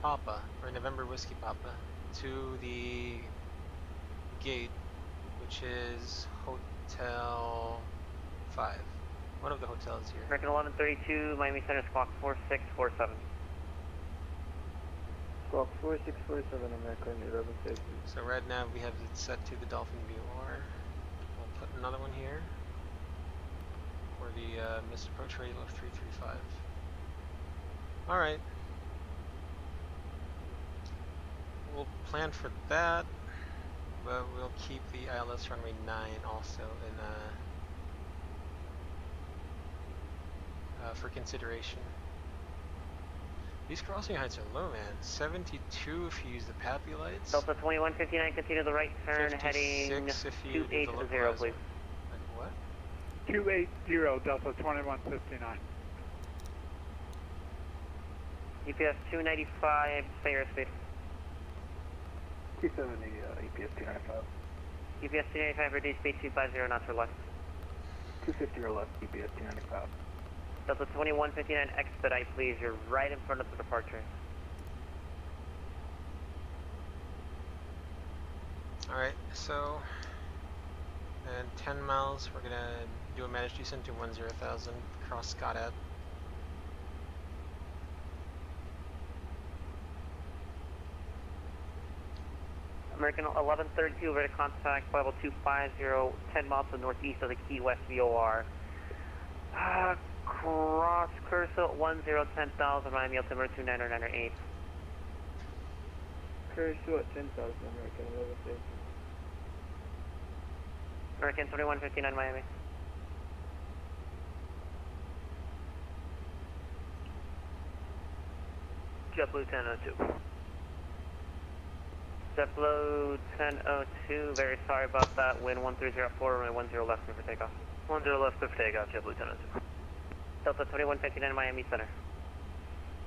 Papa, or November Whiskey Papa, to the gate, which is Hotel 5. One of the hotels here. American 1132, Miami Center, squawk 4647. Squawk 4647, American 1132. So right now we have it set to the Dolphin VOR. We'll put another one here for the missed approach rate of 335. Alright. We'll plan for that, but we'll keep the ILS runway 9 also in for consideration. These crossing heights are low, man. 72 if you use the PAPI lights. Delta 2159, continue the right turn, heading 280, please. Like what? 280, Delta 2159. EPS 295, stay airspeed. 270, EPS 295. EPS 295, reduce speed 250, knots or less. 250 or less, EPS 295. Delta 2159, expedite please, you're right in front of the departure. Alright, so, and 10 miles, we're gonna do a managed descent to 10,000, cross Scottsdale. American 1132, ready to contact level 250, 10 miles to the northeast of the Key West VOR. Cross Curso 10,000, Miami altimeter 29098. Curso at 10,000, American 1132. American 2159, Miami. JetBlue 1002. JetBlue 1002, very sorry about that. Wind 1304, runway 10 left for takeoff. 10 left for takeoff, JetBlue 1002. Delta 2159, Miami Center.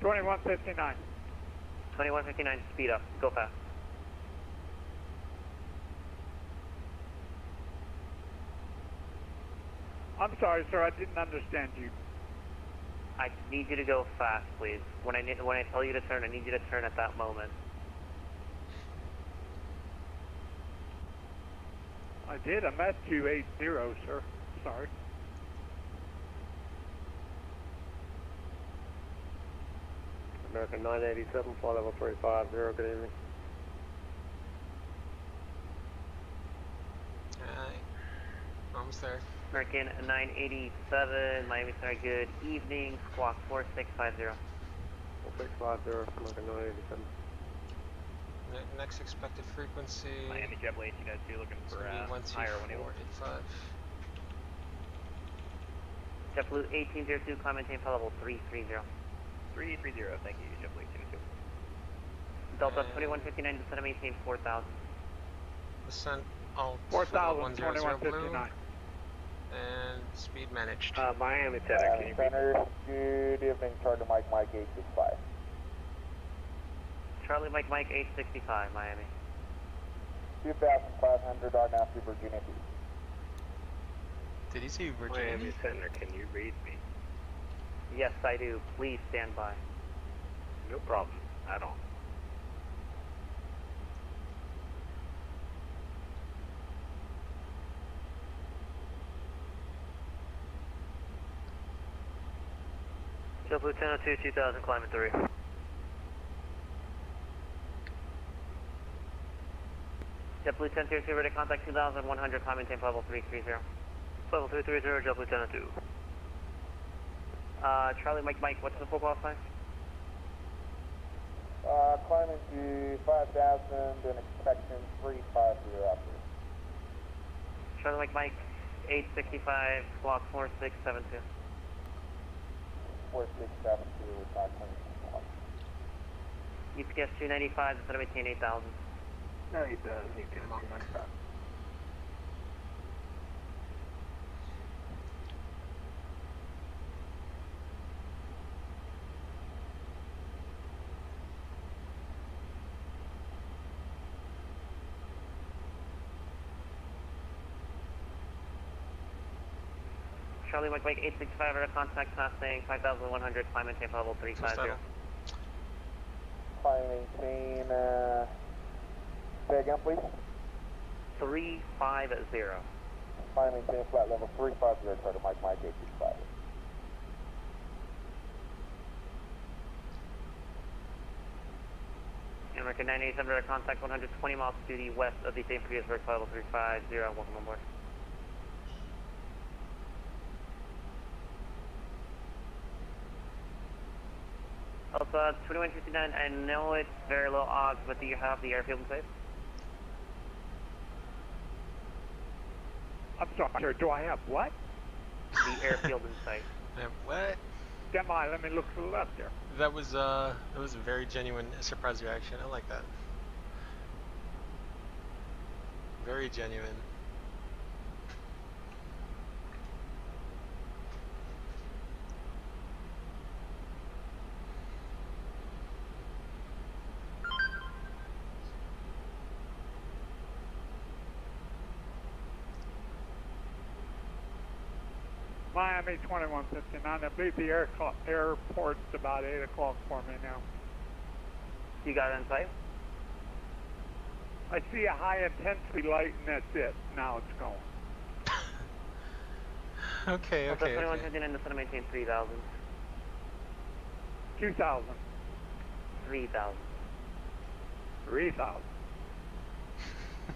2159. 2159, speed up, go fast. I'm sorry, sir, I didn't understand you. I need you to go fast, please. When I tell you to turn, I need you to turn at that moment. I did, I'm at 280, sir. Sorry. American 987, flight level 350, good evening. Alright, almost there. American 987, Miami Center, good evening, squawk 4650. 4650, American 987. Next expected frequency. Miami JetBlue 1802, looking for higher 12485. JetBlue 1802, climb maintain flight level 330. 330, thank you, JetBlue 1802. Delta 2159, descend and maintain 4,000. Descent alt 4,000, 100 blue. 2159. And speed managed. Miami Center, can you Center, good evening, Charlie Mike 865. Charlie Mike 865, Miami. 2,500 are now to Virginia Beach. Did he say Virginia? Miami Center, can you read me? Yes, I do. Please stand by. No problem, at all. JetBlue 1002, 2000, climbing 3. JetBlue 1002, ready to contact 2100, climb maintain level 330. Level 330, JetBlue 1002. Charlie Mike, what's the full call sign? Climbing to 5,000 and expecting 350 after. Charlie Mike 865, squawk 4672. 4672 with 520. UPS 295, instead of maintain 8,000. No, he does. He can mark 95. Charlie Mike 865 at a contact passing 5,100, climb maintain level 350. Climb maintain, say again please? 350. Climb maintain flat level 350, try to Mike 865. American 987 at a contact 120 miles to the west of the St. Petersburg level 350, welcome on board. Alpha 2159, I know it's very low odds, but do you have the airfield in sight? I'm sorry, do I have what? The airfield in sight. What? Demi, let me look to the left there. That was a very genuine surprise reaction. I like that. Very genuine. Miami 2159, I believe the airport's about 8 o'clock for me now. You got it in sight? I see a high intensity light and that's it. Now it's going. Okay. 2159, just to maintain 3,000. 2,000. 3,000. 3,000.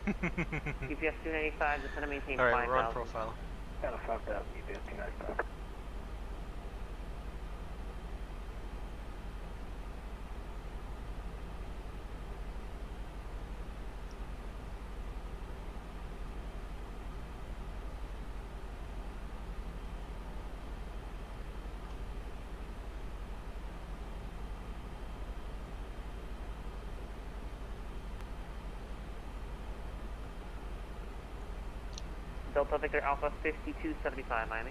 UPS 295, just to maintain 5,000. Alright, we're on profile. Kind of 5,000, UPS 295. Delta Victor Alpha 5275, Miami.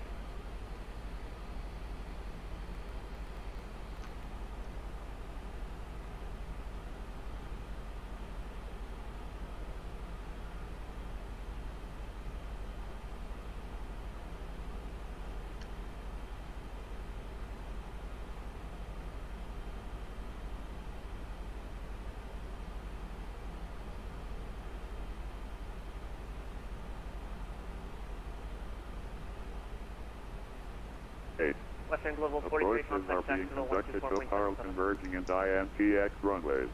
Western Global 43, Approaches are contact being Jacksonville conducted to 124.7. Carl converging into IMTX runways.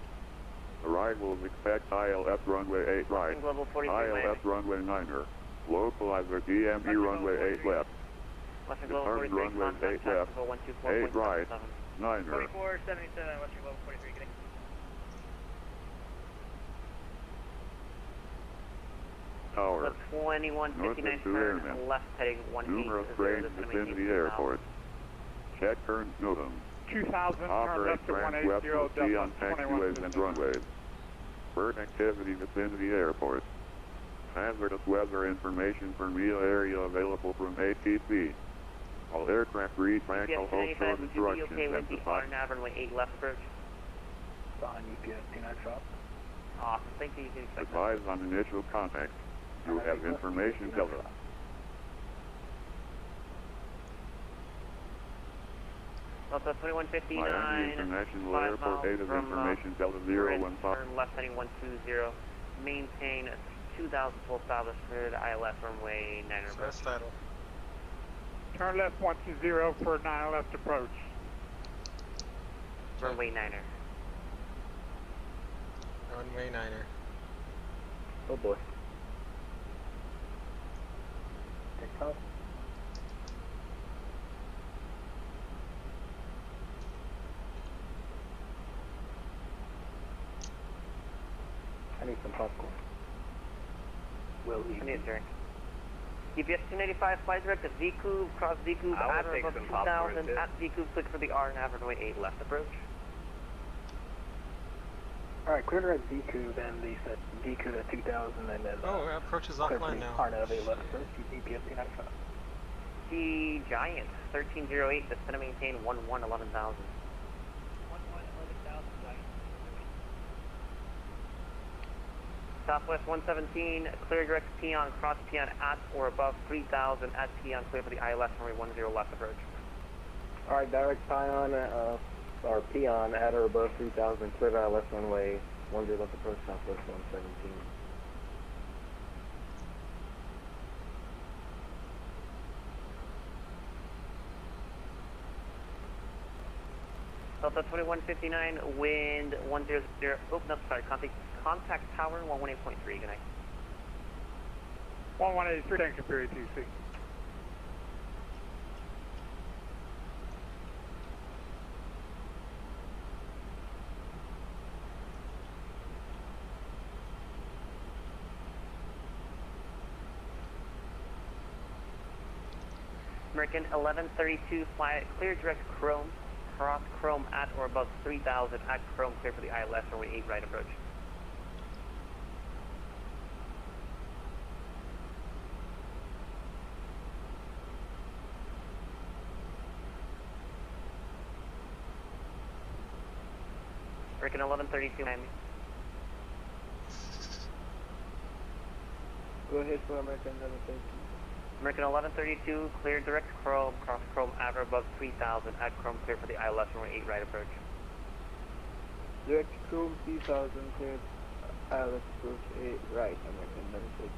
Arrivals expect ILS runway 8 right, Global 43, ILS runway 9er, localizer DME runway 8 left, Western Global departing 43, runways contact 8 left, Jacksonville 8 right, 124.7. 9er. 4477, Western Global 43, getting. Tower. 2159, turn left heading 18. Numerous grades vicinity airports. Check current NOTAM. 2,000, turn Operate left to branch west 180, will see on Delta taxiways and runways. Bird activity vicinity airports. Hazardous weather information for meal area available from ATC. All aircraft read Frankel hold short would you be instructions okay with the emphasize. RNAV runway 8 left approach? Fine, UPS 295. Awesome, thank you. You can expect that. Advise on initial contact. You have information Delta. Delta 2159, Miami International 5 Airport miles data from information Delta Grid, 015. turn left heading 120, maintain 2,000 full established for the ILS runway 9 approach. That's title. Turn left 120 for 9 left approach. Runway 9er. Runway 9er. Oh boy. Take off. I need some popcorn. Will I need a drink. GPS 285, fly direct at VCube, cross VCube, at or above 2000, at VCube, click for the R and average weight 8 left approach. Alright, clear direct VCube and the set VCube at 2000 and then... approach is offline now. R and average 8 left approach, GPS 295. The Giant, 1308, descend and maintain 11,000. Southwest 117, clear direct Peon, cross Peon at or above 3000, at Peon, clear for the ILS runway 10 left approach. Alright, direct Peon, or Peon at or above 3000, clear to ILS runway 10 left approach, Southwest 117. Delta 2159, wind 100, oh, no, sorry, contact tower 118.3, good night. 1183, tank superior TC. American 1132, fly clear direct Chrome, cross Chrome at or above 3000, at Chrome, clear for the ILS runway 8 right approach. American 1132, Miami. Go ahead for American 1132. American 1132, clear direct Chrome, cross Chrome at or above 3000, at Chrome, clear for the ILS runway 8 right approach. Direct Chrome 3000, clear ILS approach 8 right, American 1132.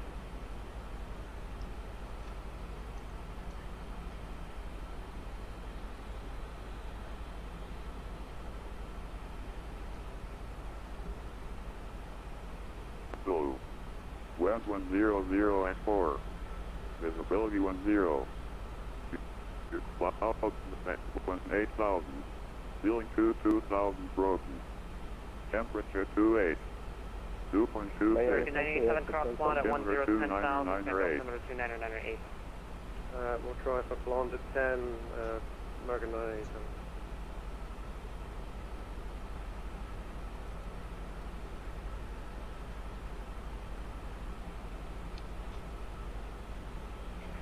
Blue. Wind 100 at 4. Visibility 10. Clouds at 8000. Ceiling 2000 broken. Temperature 28. 2.2. American 987 cross blonde at 10, 10,000, number 29998. We'll try for blonde at 10, American 987.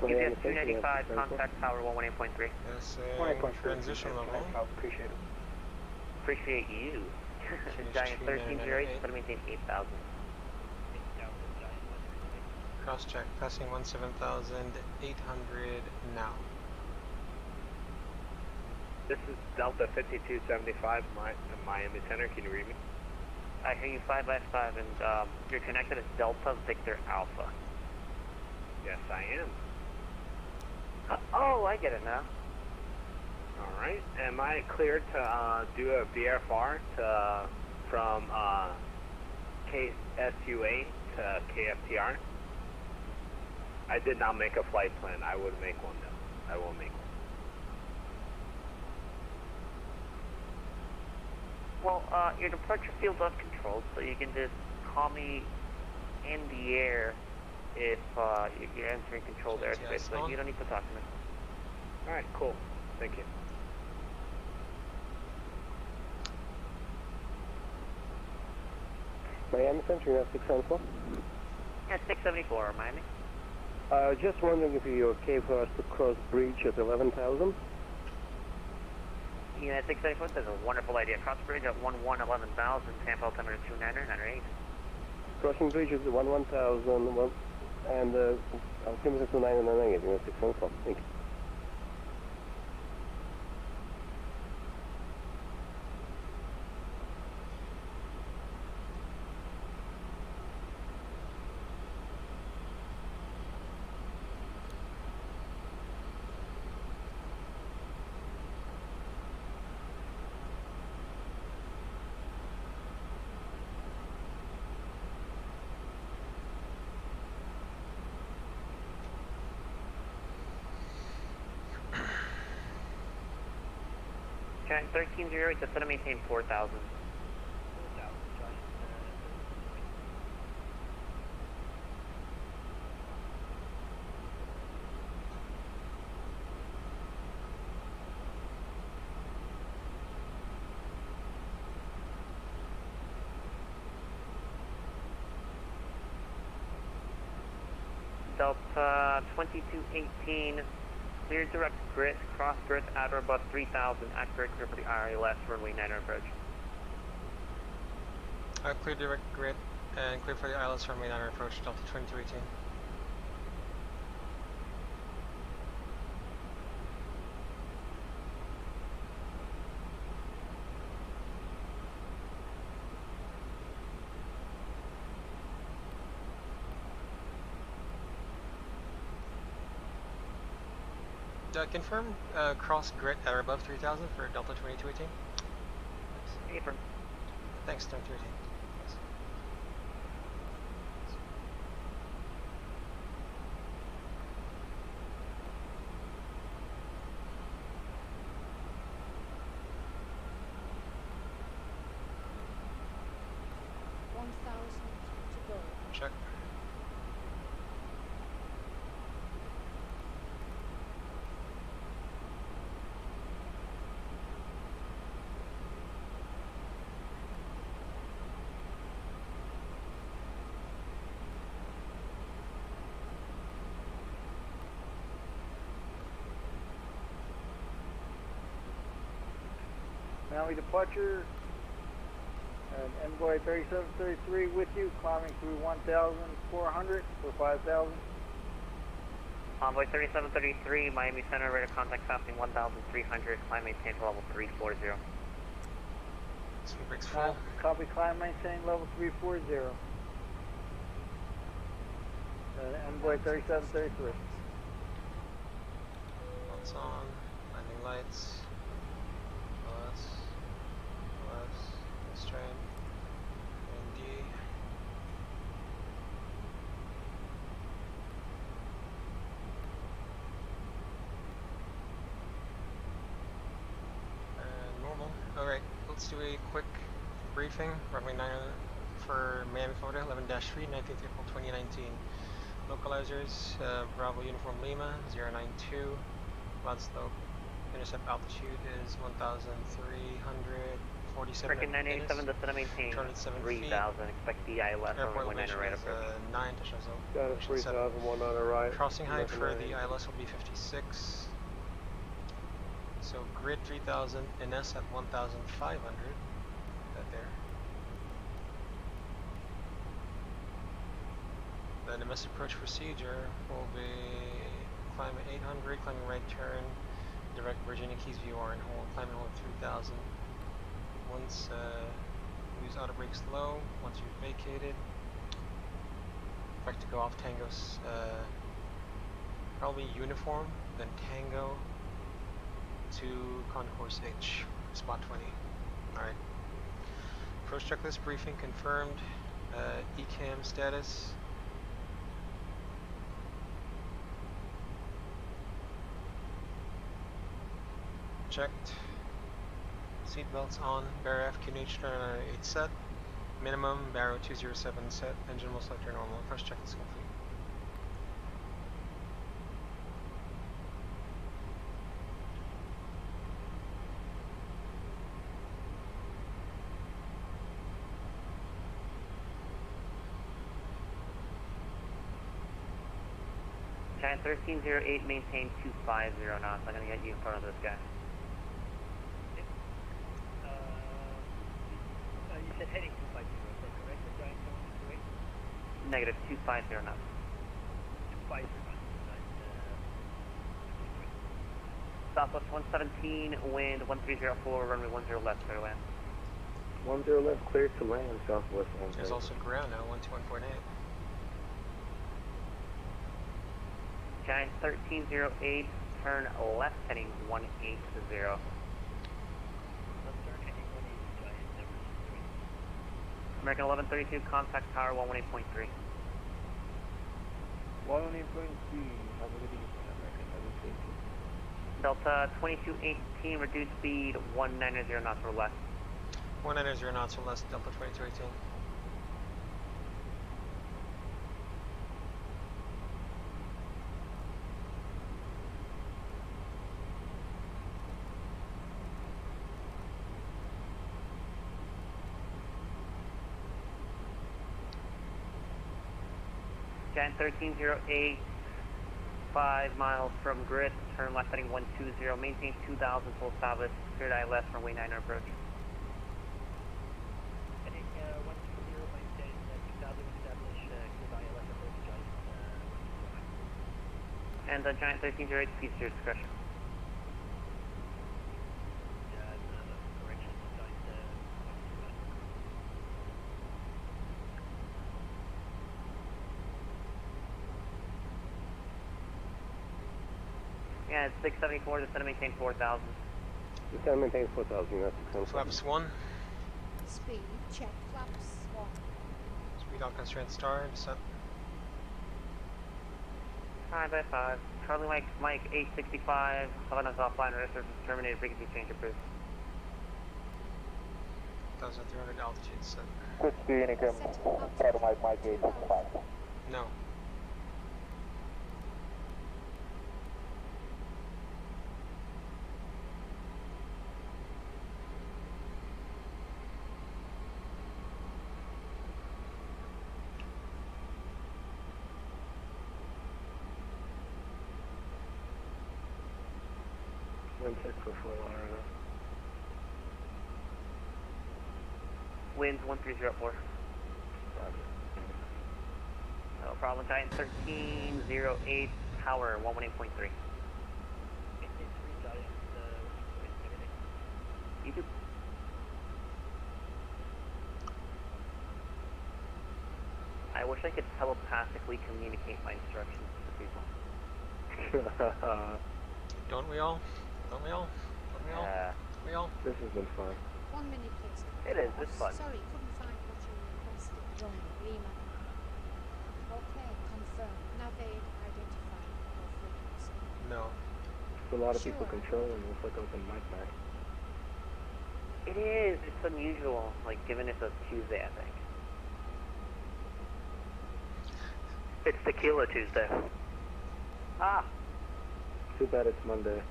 GPS 295, contact tower 118.3. Yes, transition level. Appreciate it. Appreciate you. Giant 1308, but maintain 8,000. Cross check, passing 17,800 now. This is Delta 5275, Miami Center. Can you read me? I hear you 5x5, and you're connected as Delta Victor Alpha. Yes, I am. Oh, I get it now. All right. Am I cleared to do a VFR from KSUA to KFTR? I did not make a flight plan. I would make one though. I will make one. Well, your departure field's uncontrolled, so you can just call me in the air if you're entering controlled airspace, but you don't need to talk to me. All right, cool. Thank you. Miami Center, you have 674? Yeah, 674, Miami. Just wondering if you're okay for us to cross bridge at 11,000? Unit 674, that's a wonderful idea. Cross bridge at 11,000, Tampa altimeter 29998. Crossing bridge is 11,000, and altimeter 29998, unit 674. Thank you. Giant 1308, just to maintain 4,000. Delta 2218, clear direct grid, cross grid at or above 3000, accurate clear for the ILS, runway 9 approach. Clear direct grid and clear for the ILS, runway 9 approach, Delta 2218. Confirm cross grid at or above 3000 for Delta 2218. Affirm. Thanks, 2218. Thanks. to go. Check. Finale departure, and Envoy 3733 with you, climbing through 1,400 for 5,000. Envoy 3733, Miami Center, radar contact passing 1,300, climb maintain to level 340. Speed brakes full. Copy, climb maintain level 340. Envoy 3733. Lights on, landing lights. Let's try and D. And normal. Alright, let's do a quick briefing. Runway 9 for Miami, Florida, 11-3, 19th April 2019. Localizers, Bravo Uniform Lima, 092. Cloud slope. Intercept altitude is 1,347 American 987, descend and maintain 3,000. Expect the ILS Airport runway 9 elevation right is approach. 9 touchdown zone. Got it, 3,001 right. Crossing height for the ILS will be 56. So grid 3,000, NS at 1,500. That there. Then the MS approach procedure will be climb at 800, climbing right turn, direct Virginia Keys VOR and hold, climb and hold 3,000. Once use auto brakes low, once you've vacated, back to go off Tango's probably uniform, then Tango to Concourse H, spot 20. Alright. Approach checklist briefing confirmed, ECAM status. Checked. Seatbelts on. Barrow F, QNH 8 set. Minimum Barrow 207 set. Engine will select your normal. First check is complete. Giant 1308, maintain 250 knots. I'm gonna get you in front of this guy. You said heading 250, is that correct? The Giant 728? Negative 250 knots. 250 knots. Southwest 117, wind 1304, runway 10 left, clear to land. 10 left, clear to land, Southwest 1. There's also ground now, 121.8. Giant 1308, turn left, heading 180. American 1132, contact tower 118.3. 118.3, Delta 2218, reduce speed 190 knots or less. 190 knots or less, Delta 2218. Giant 1308, 5 miles from grid, turn left heading 120, maintain 2000 full established, cleared ILS runway 9 approach. Heading 120, maintain 2000 established, cleared ILS approach, And Giant 1308, cease your discretion. correction, Giant Yeah, it's 674, descend to maintain 4000. Descend maintain 4,000, that's Flaps 1. Speed, check, flaps 1. Speed on constraint star, descent. 5 by 5. Charlie Mike 865, 11 is offline, rest service terminated, frequency change approved. 1,300 altitude set. Good speed, income. Charlie Mike 865. No. Wind check for 4 Winds 1304. No problem, Giant 1308, power 118.3. You do. I wish I could telepathically communicate my instructions to people. Don't we all? Don't we all? Don't we all? Don't we all? This has been fun. 1 minute, please. It is, it's fun. Sorry, couldn't find what you requested. Join Lima. Okay, confirm. Navigate, identify, or frequency. No. There's a lot of people controlling. Looks like open mic night. It is. It's unusual, like given it's a Tuesday, I think. It's Tequila Tuesday. Ah. Too bad it's Monday.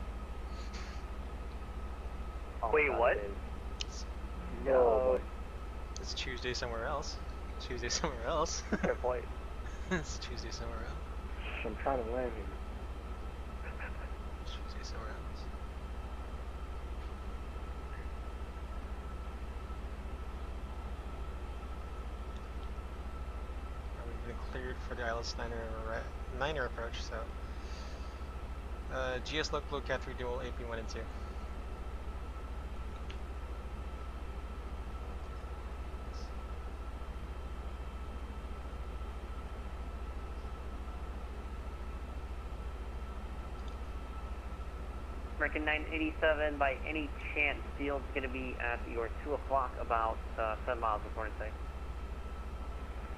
Wait, what? No. It's Tuesday somewhere else. Tuesday somewhere else. Fair point. It's Tuesday somewhere else. I'm trying to land here. Tuesday somewhere else. We've been cleared for the ILS 9er approach, so. GS local Cat 3 dual AP 1 and 2. American 987, by any chance, field's going to be at your 2 o'clock, about 7 miles before intake.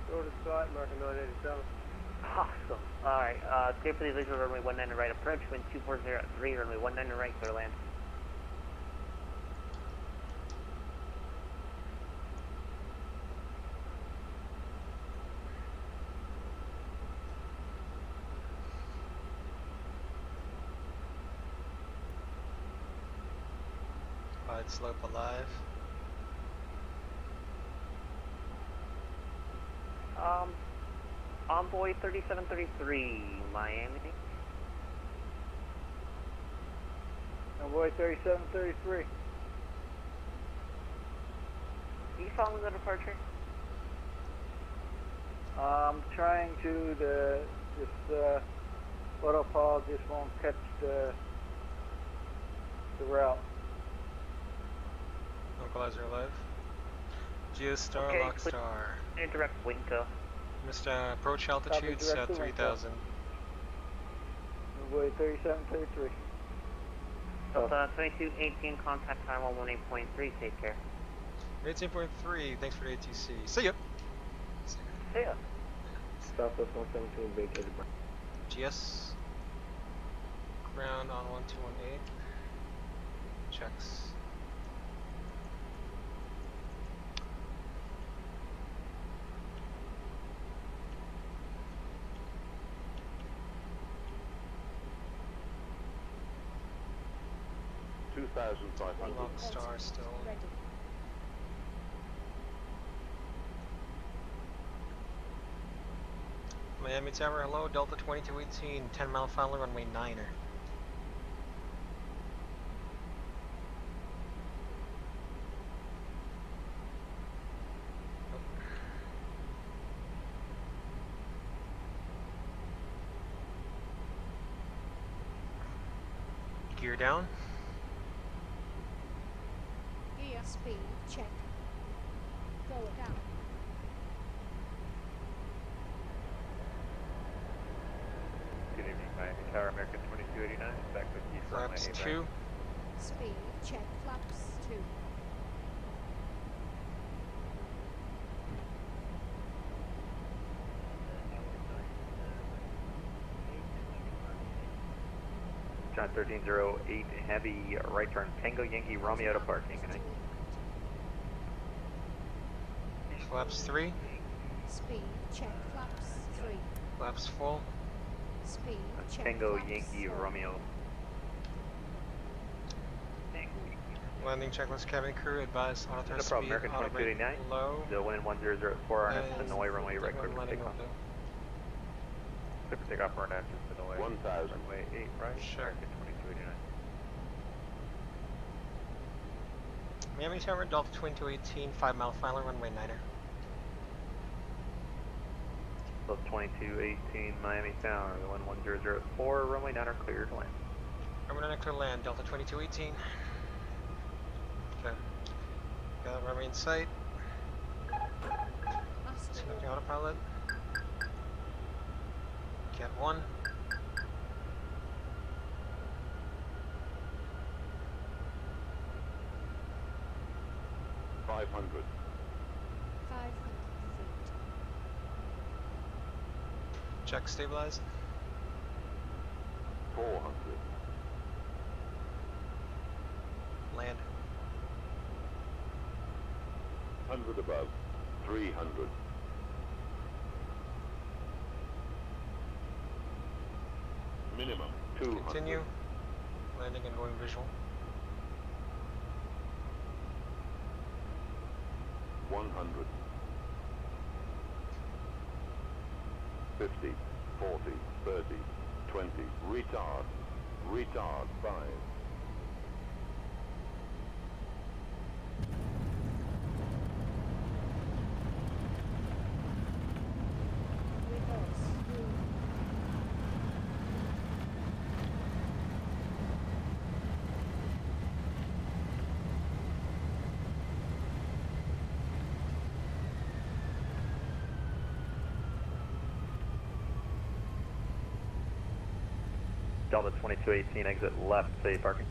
Go to site, American 987. Awesome. Alright, clear for the visual runway 19 right approach, wind 2403, runway 19 right, clear land. Wide slope alive. Envoy 3733, Miami. Envoy 3733. Are you following the departure? I'm trying to, this autopilot just won't catch the route. Localizer alive. Geostar, Okay, Lockstar. Indirect Winko. Missed approach altitudes at 3,000. Envoy 3733. Delta 2218, contact time 118.3, take care. 18.3, thanks for the ATC. See ya! See ya. Southwest 117 vacated. GS. Ground on 1218. Checks. Lockstar still. Ready. Miami Tower, hello, Delta 2218, 10 mile final runway 9er. Gear down. Gear speed, check. Go down. Good evening, Miami Tower, American 2289. Back with you from Flaps my 2. Speed, check. Flaps 2. John 1308, heavy right turn, Tango Yankee Romeo to parking. Good night. Flaps 3. Speed, check. Flaps 3. Flaps full. Speed, check. Tango Flaps Yankee 4. Romeo. Landing checklist, cabin crew, advise auto No thrust problem, speed, American auto brake 2289. low. The wind 1004, RNF Hanoi, runway right clear for Landing takeoff. window. Clear for takeoff, RNF, just Hanoi. 1000. Runway 8 right, Sure. American 2289. Miami Tower, Delta 2218, 5 mile final runway 9er. Plus 2218, Miami Tower, the wind 1004, runway 9 are cleared to land. Runway 9er clear land, Delta 2218. Okay. Got runway in sight. Selecting autopilot. Cat 1. $500. 500 feet. Check stabilize. 400. Land. 100 above. 300. Minimum 200. Continue. Landing and going visual. 100. 50, 40, 30, 20. Retard. Retard 5. Reverse. Delta 2218, exit left, safe parking.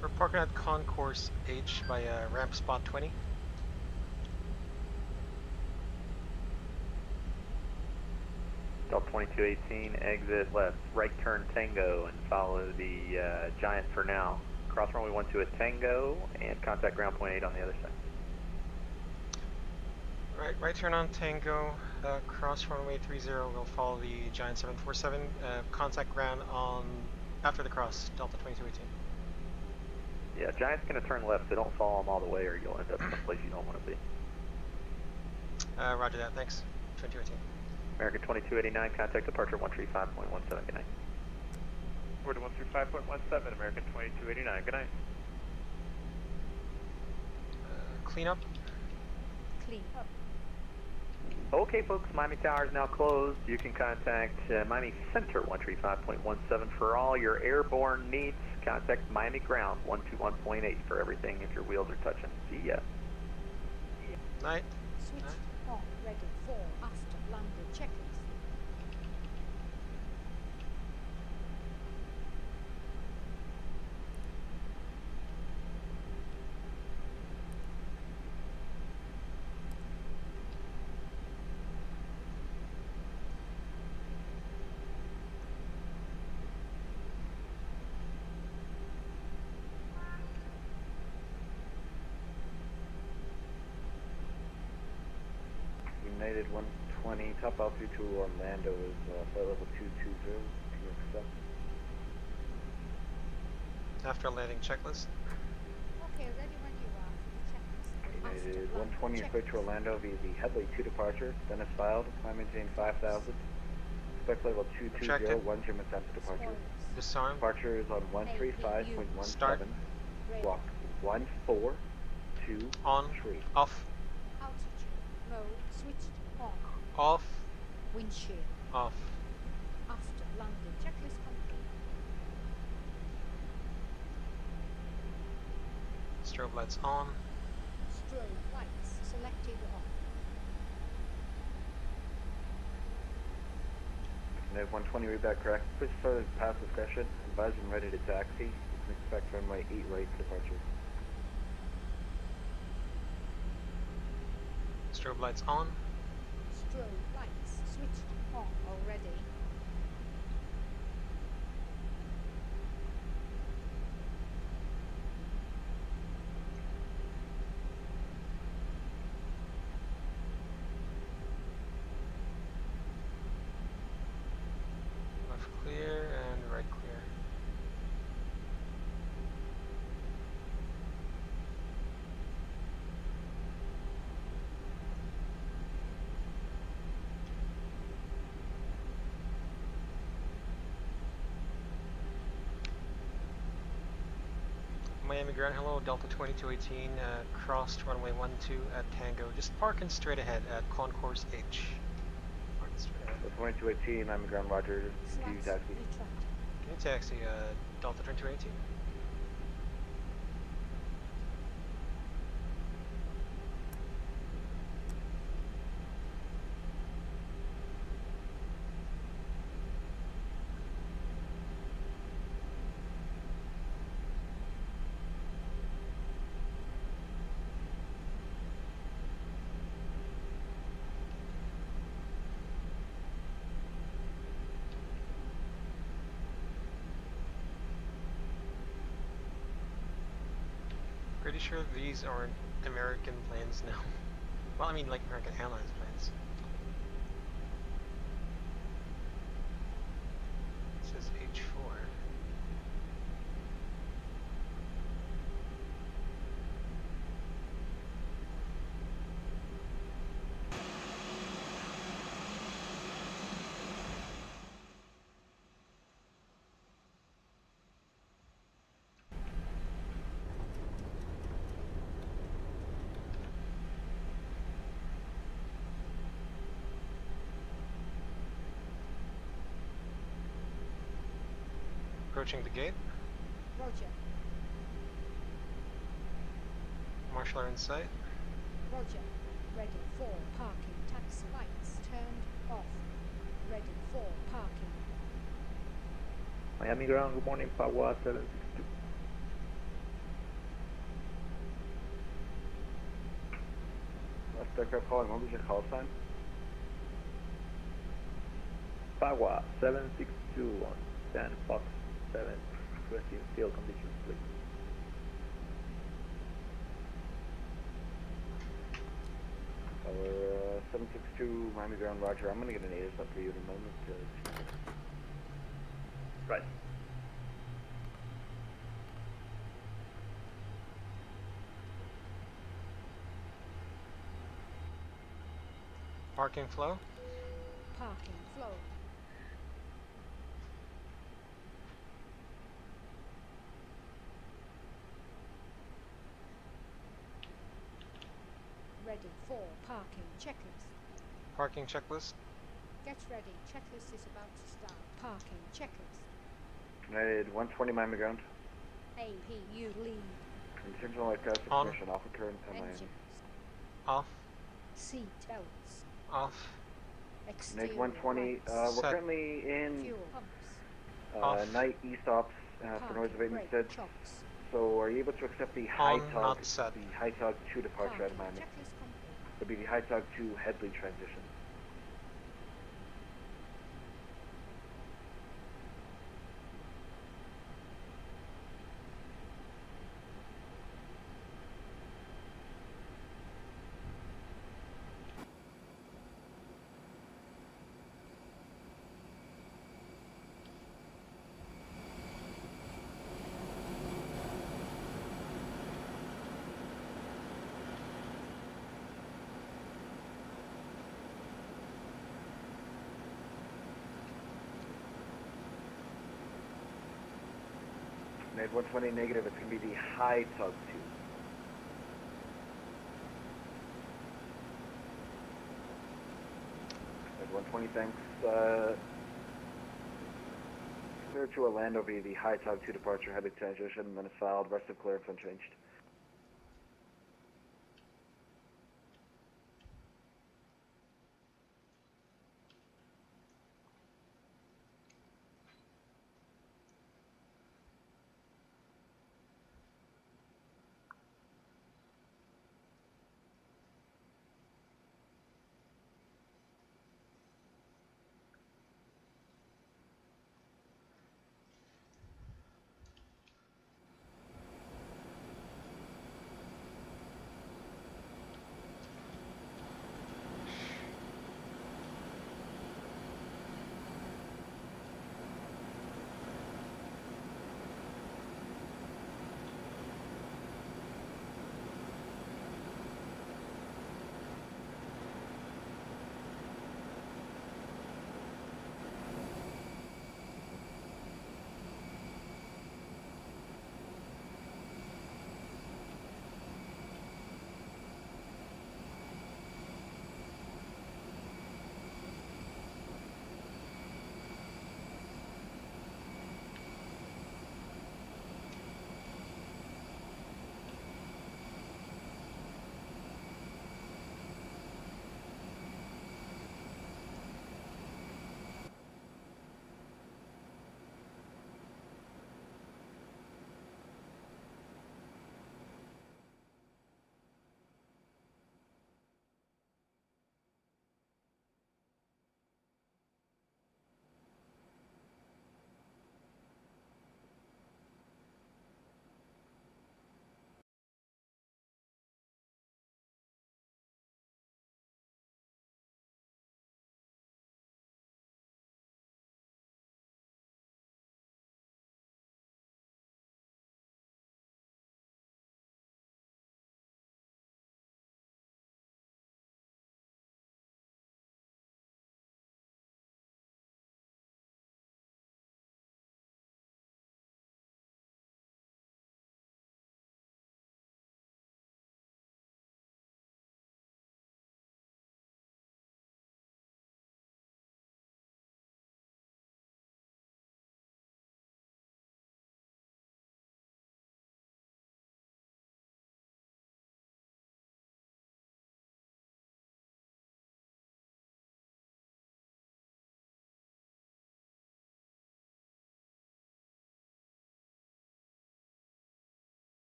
We're parking at concourse H by ramp spot 20. Delta 2218, exit left, right turn Tango and follow the Giant for now. Cross runway 12 at Tango and contact ground point 8 on the other side. Right turn on Tango, cross runway 30, we'll follow the Giant 747, contact ground on, after the cross, Delta 2218. Yeah, Giant's going to turn left, so don't follow them all the way or you'll end up someplace you don't want to be. Roger that, thanks, 2218. American 2289, contact departure 135.17, good night. Forward to 135.17, American 2289, good night. Clean up. Clean up. Okay, folks, Miami Tower is now closed. You can contact Miami Center 135.17 for all your airborne needs. Contact Miami Ground 121.8 for everything if your wheels are touching. See ya. Night. Switch on. Ready for after landing checklist. United 120, top altitude to Orlando is flight level 220. Can you accept? After landing checklist. Okay, ready when you are. Checklist. United 120, you're clear to Orlando via the Headley 2 departure, then as filed, climb maintain 5,000. Expect level 220, 1 Jim and to departure. Disarm. Departure is on 135.17. Block 142. On. 3. Off. Altitude. Mode switched on. Off. Windshield. Off. After landing. Checklist complete. Strobe lights on. Strobe lights selected on. Nav 120, read that correct. Please further pass discretion. Advise when ready to taxi. You can expect runway 8 right departure. Strobe lights on. Strobe lights switched on already. Left clear and right clear. Miami ground, hello, Delta 2218, crossed runway 12 at Tango. Just parking straight ahead at Concourse H. Parking straight ahead. 2218, Miami ground, roger. Do you taxi? Can you taxi, Delta 2218? Pretty sure these aren't American planes now. Well, I mean, like American Airlines planes. It says H4. Approaching the gate. Roger. Marshal are in sight. Roger. Ready for parking. Taxi lights turned off. Ready for parking. Miami ground, good morning, Pagua 762. Left aircraft calling, what was your call sign? Pagua 762 on San Fox 7, requesting field conditions, please. Our 762 Miami ground, roger. I'm gonna get an ADS up for you in a moment. Right. Parking flow. Parking flow. Ready for parking checklist. Parking checklist. Get ready. Checklist is about to start. Parking checklist. United 120 Miami ground. APU lead. Intentional light pass On. information off current Miami. Engines. Off. Seat belts. Off. Exterior United 120. lights. We're currently in Fuel pumps. night e-stops for noise abatement brake instead. chocks. So are you able to accept the On, high not tug, set. the high tug 2 departure out of Miami? Checklist complete. It'll be the high tug 2 Headley transition. Made 120 negative, it's going to be the high tug 2. Made 120, thanks. Clear to Orlando via the high tug 2 departure, heading transition, minutes filed, rest of clearance unchanged.